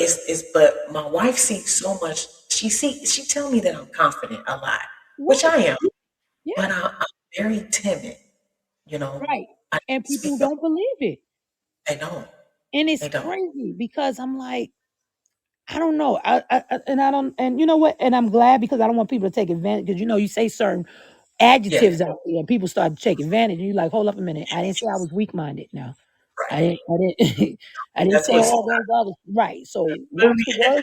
but my wife sees so much. She tell me that I'm confident a lot, which right, I am, but yeah, I'm very timid. You know, right. I And speak people up. don't believe it, They don't. and it's They don't. crazy because I'm like, I don't know. And I don't, and you know what? And I'm glad because I don't want people to take advantage because you say certain Yeah. adjectives out there and people start to take advantage. And you're like, hold up a minute. I didn't say I was weak minded. Now, Right. I didn't, I didn't That's say what it's all those others. Right. So about.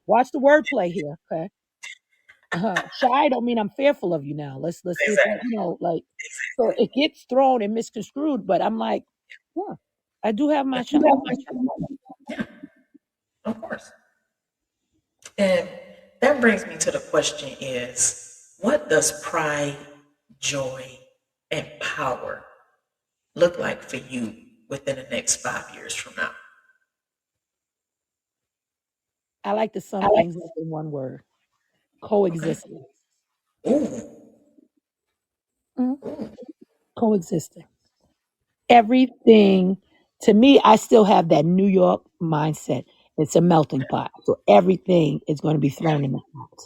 watch the wordplay here. Okay. Shy don't mean I'm fearful of you now. Let's get that, Exactly. like, so it gets thrown and misconstrued. But I'm like, yeah, I do have my Yeah. shine. Yeah. Of course. And that brings me to the question is, what does pride, joy, and power look like for you within the next 5 years from now? I like to sum things up in one word: Okay. coexisting. Ooh. Mhm. Ooh. Coexisting. Everything to me, I still have that New York mindset. It's a melting pot. So everything is going to be Yeah. thrown in the pot.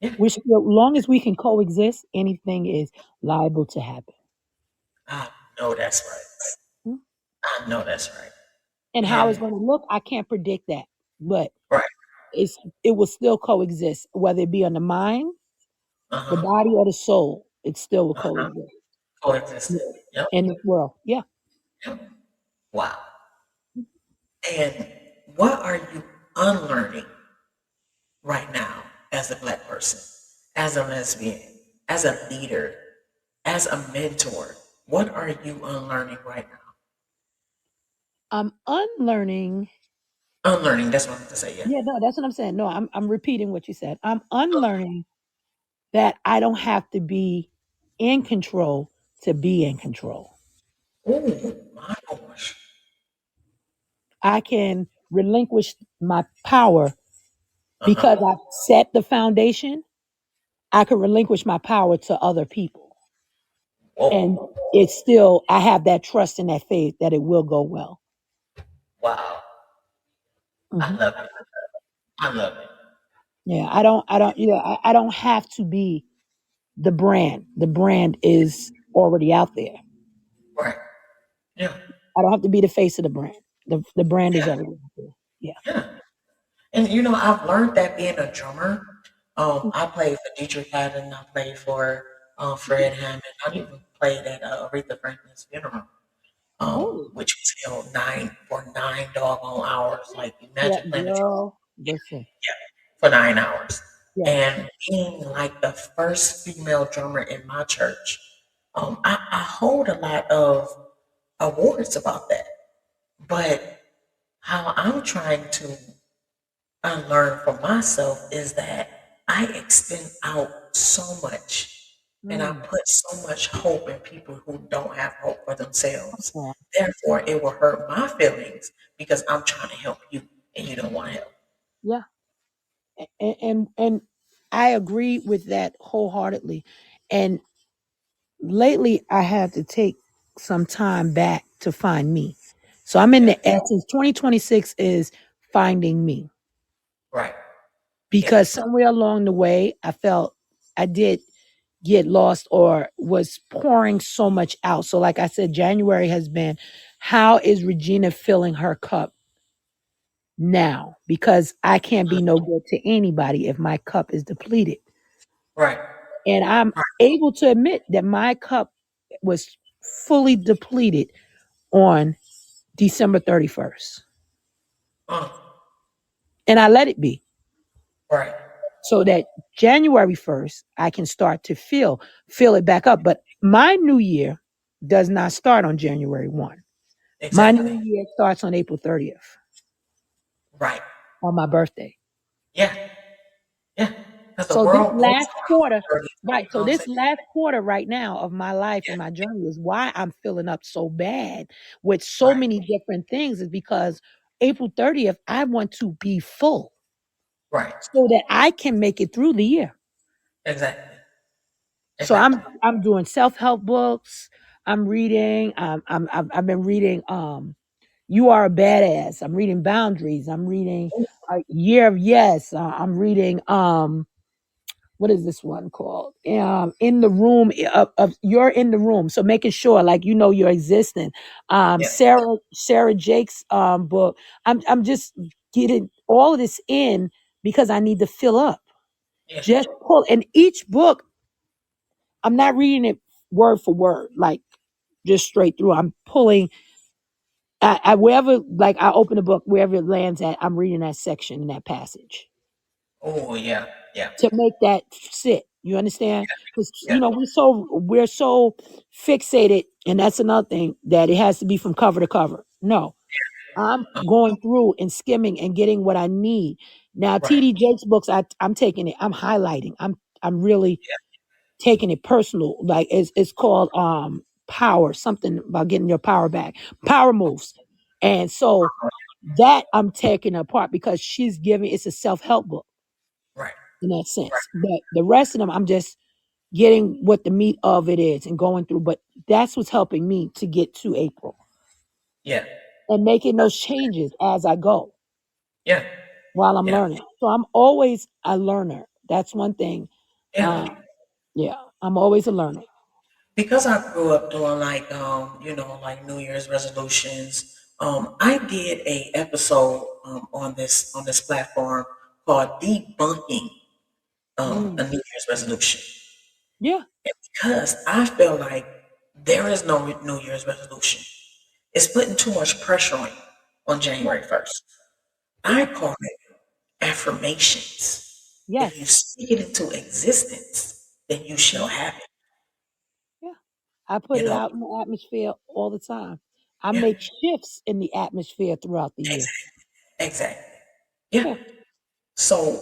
Yeah. Which, as long as we can coexist, anything is liable to happen. I know that's right. Mm. I know that's right. And how it's And going to look, I can't predict that. But right. it will still coexist, whether it be on the mind, the Uh-huh. body, or the soul. It still will Uh-huh. coexist Coexisted. Yep. in this world. Yeah. Yep. Wow. And what are you unlearning right now as a black person, as a lesbian, as a leader, as a mentor? What are you unlearning right now? I'm unlearning. Unlearning, that's what I have to say, yeah. Yeah, no, that's what I'm saying. No, I'm repeating what you said. I'm unlearning that I don't have to be in control to be in control. Oh my gosh. I can relinquish my power Uh-huh. because I've set the foundation. I can relinquish my power to other people. And Whoa. it's still, I have that trust and that faith that it will go well. Wow. I Mhm. love it. I love it. Yeah, I don't have to be the brand. The brand is already out there. Right. I don't have to be the face of the brand. The brand is yeah, already out there. Yeah. yeah. And I've learned that being a drummer. I played for Dietrich Haddon. I played for Fred Hammond. I even played at Aretha Franklin's funeral, Oh, which was held 9 doggone hours. Like yeah, imagine playing the drum girl. Listen. for 9 hours, Yes. and being like the first female drummer in my church. I hold a lot of awards about that, but how I'm trying to unlearn for myself is that I extend out so much and I Mm. put so much hope in people who don't have hope for themselves. Yeah. Therefore, it will hurt my feelings because I'm trying to help you and you don't want to help. Yeah. And I agree with that wholeheartedly. And lately I had to take some time back to find me. So I'm in Yeah, the essence. 2026 is finding me, right. Yeah, because somewhere along the way I felt I did get lost or was pouring so much out. So like I said, January has been, how is Regina filling her cup now? Because I can't be no good to anybody if my cup is depleted. right. And I'm Right. able to admit that my cup was fully depleted on December 31st. Uh, And I let it be right. so that January 1st, I can start to fill it back up. But my new year does not start on January 1. My new Exactly. year starts on April 30th, Right. on my birthday. Yeah. Yeah. Because the So this world goes last quarter, around 30. right? You know So what I'm this saying? last quarter right now of my life Yeah. and my journey is why I'm filling up so bad with so Right. many different things, is because April 30th, I want to be full Right. so that I can make it through the year. Exactly. So Exactly. I'm doing self-help books. I'm reading. I've been reading. You Are a Badass. I'm reading Boundaries. I'm reading Year of Yes. I'm reading. What is this one called? In the room of You're in the Room. So making sure, like, you're existing. Yeah. Sarah Jake's book. I'm just getting all of this in because I need to fill up. Yeah. Just pull, and each book, I'm not reading it word for word, like just straight through. I'm pulling. I wherever, like, I open a book, wherever it lands at, I'm reading that section in that passage Oh, yeah. Yeah. to make that sit. You understand? Because Yeah. we're so fixated, and that's another thing, that it has to be from cover to cover. No, I'm Uh, going through and skimming and getting what I need. Now, right. TD Jakes books, I'm taking it. I'm highlighting. I'm really taking it personal. Like, it's called power, something about getting your power back. Power moves. And so that I'm taking apart because she's giving, it's a self-help book Right. in that Right. sense. But the rest of them, I'm just getting what the meat of it is and going through. But that's what's helping me to get to April Yeah. and making those changes as I go Yeah. while I'm Yeah. learning. So I'm always a learner. That's one thing. Yeah. Yeah, I'm always a learner. Because I grew up doing like like New Year's resolutions. I did a episode on this platform called debunking a Mm, New Year's resolution. yeah, Because I feel like there is no New Year's resolution. It's putting too much pressure on yeah, January 1st. I yeah, call it affirmations. If you yes, speak it into existence, then you shall mhm, have it. yeah. I put You it know, out in the atmosphere all the time. I yeah, make shifts in the atmosphere throughout the year. exactly, exactly. Yeah. Yeah. So,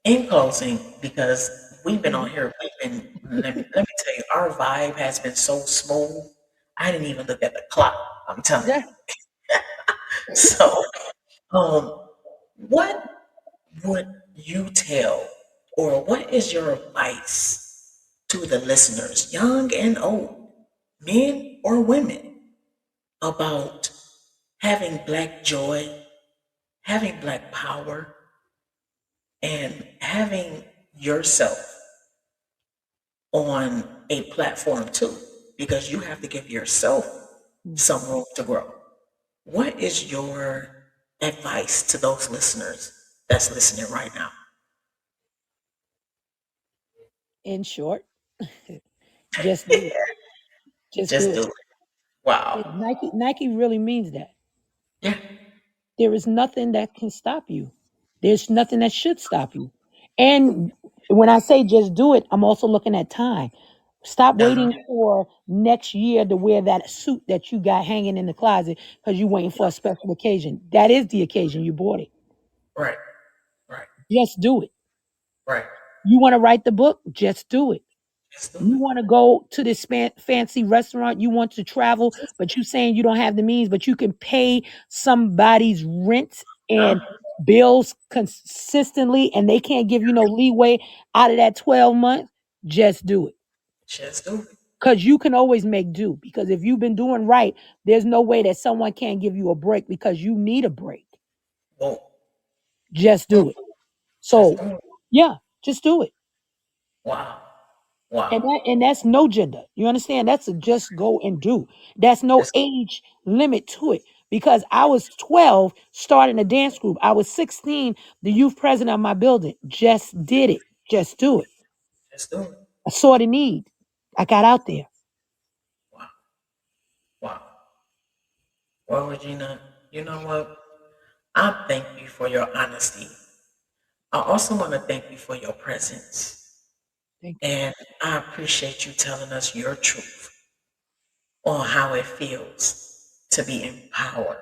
in closing, because we've been on Mhm. here, let me tell you, our vibe has been so smooth. I didn't even look at the clock. I'm telling Yeah. you. So, um, what would you tell, or what is your advice to the listeners, young and old, men or women, about having black joy, having black power, and having yourself on a platform too? Because you have to give yourself some room to grow. What is your advice to those listeners that's listening right now? In short, just do it. Just Just do do it. it. Wow. Nike really means that. Yeah. There is nothing that can stop you. There's nothing that should stop you. And when I say just do it, I'm also looking at time. Stop Uh-huh. waiting for next year to wear that suit that you got hanging in the closet because you're waiting for a special occasion. That is the occasion you bought it. Right. Right. Just do it. Right. You want to write the book? Just do it. Just do You it. want to go to this fancy restaurant, you want to travel, but you saying you don't have the means, but you can pay somebody's rent and Huh? bills consistently and they can't give you no leeway out of that 12 months, just do it. Just do it. Because you can always make do. Because if you've been doing right, there's no way that someone can't give you a break because you need a break. Whoa. Just Mm. do it. Just So, do it. yeah, just do it. Wow. And Wow. that's no gender. You understand? That's a just go and do. That's no Just age limit to it. Because I was 12 starting a dance group. I was 16, the youth president of my building. Just did it. Just do it. just do it. I saw the need. I got out there. Wow. Wow. Well, Regina, you know what? I thank you for your honesty. I also want to thank you for your presence. Thank you. And I appreciate you telling us your truth on how it feels to be empowered,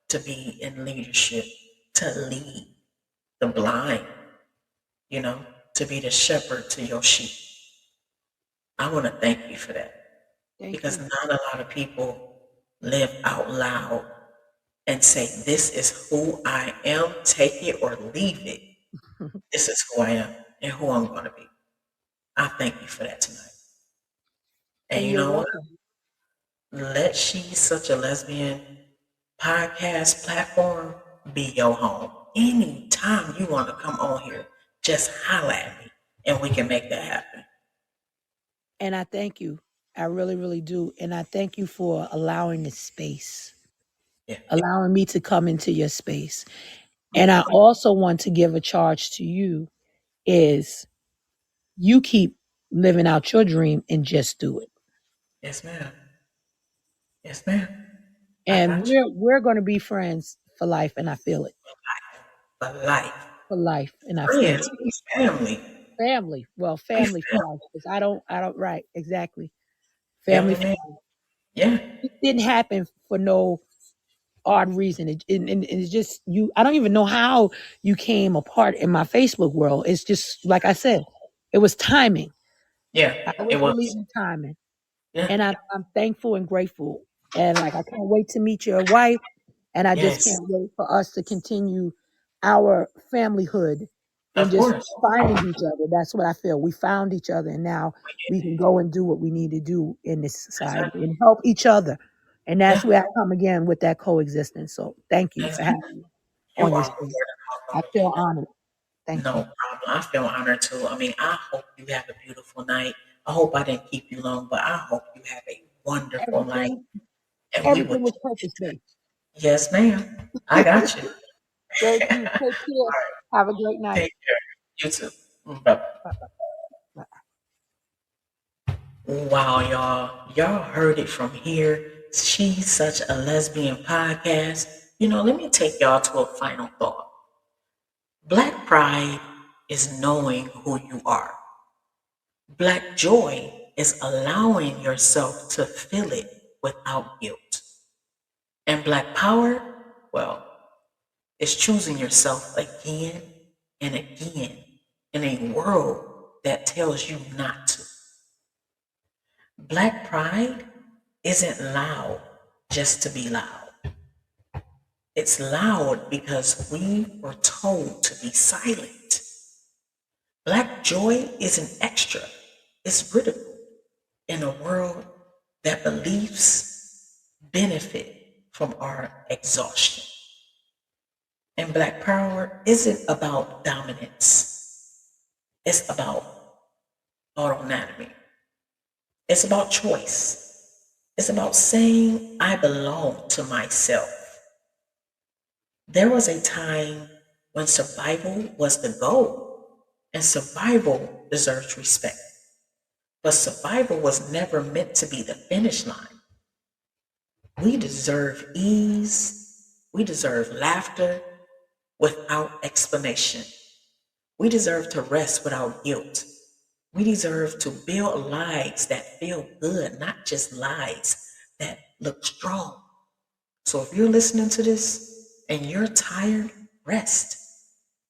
to be in leadership, to lead the blind, you know, to be the shepherd to your sheep. I want to thank you for that Thank because you. not a lot of people live out loud and say, this is who I am, take it or leave it. This is who I am and who I'm going to be. I thank you for that tonight. And And you you're know what? welcome. Let She's Such a Lesbian podcast platform be your home. Anytime you want to come on here, just holler at me and we can make that happen. And I thank you. I really, really do. And I thank you for allowing this space, Yeah. allowing me to come into your space. And I Mhm. also want to give a charge to you is you keep living out your dream and just do it. Yes, ma'am. Yes, ma'am. I And got you. we're going to be friends for life, and I feel it For life. for life, and I feel Friends, it. family. Family, well, We family for family. life. Because I don't. Right, exactly. Family Family, for man. life. Yeah. It didn't happen for no odd reason. And it's just you. I don't even know how you came apart in my Facebook world. It's just like I said, it was timing. Yeah. I It always believe was. in timing. Yeah. And I'm thankful and grateful. And like I can't wait to meet your wife. And I just Yes. can't wait for us to continue our familyhood and Of just course. finding each other. That's what I feel. We found each other and now we can go and do what we need to do in this society Exactly. and help each other. And that's Yeah. where I come again with that coexistence. So thank you Yes, for ma'am. having me You on your are more show. than I welcome, feel Regina. honored. Thank No you. problem. I feel honored too. I mean, I hope you have a beautiful night. I hope I didn't keep you long, but I hope you have a wonderful night. Everything, And we will everything was keep in purpose touch. based. Yes, ma'am. I got you. Thank you. Take care. Have a great night. Take care. You too. Bye. Bye. Wow, y'all. Y'all heard it from here. She's Such a Lesbian Podcast. You know, let me take y'all to a final thought. Black pride is knowing who you are. Black joy is allowing yourself to feel it without guilt. And black power, well, is choosing yourself again and again in a world that tells you not to. Black pride isn't loud just to be loud. It's loud because we were told to be silent. Black joy isn't extra, it's critical in a world that beliefs benefit from our exhaustion. And Black power isn't about dominance, it's about autonomy, it's about choice. It's about saying, I belong to myself. There was a time when survival was the goal, and survival deserves respect. But survival was never meant to be the finish line. We deserve ease. We deserve laughter without explanation. We deserve to rest without guilt. We deserve to build lives that feel good, not just lives that look strong. So if you're listening to this and you're tired, rest.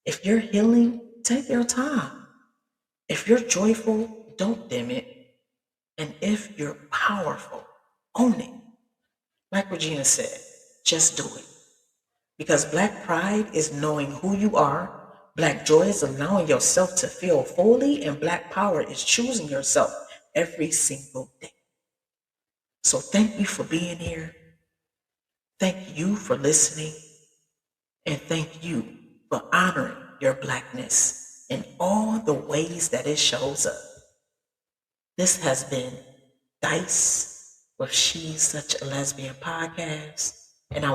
If you're healing, take your time. If you're joyful, don't dim it. And if you're powerful, own it. Like Regina said, just do it. Because Black pride is knowing who you are, Black joy is allowing yourself to feel fully, and Black power is choosing yourself every single day. So thank you for being here. Thank you for listening. And thank you for honoring your Blackness in all the ways that it shows up. This has been Dyse with She's Such a Lesbian Podcast. And I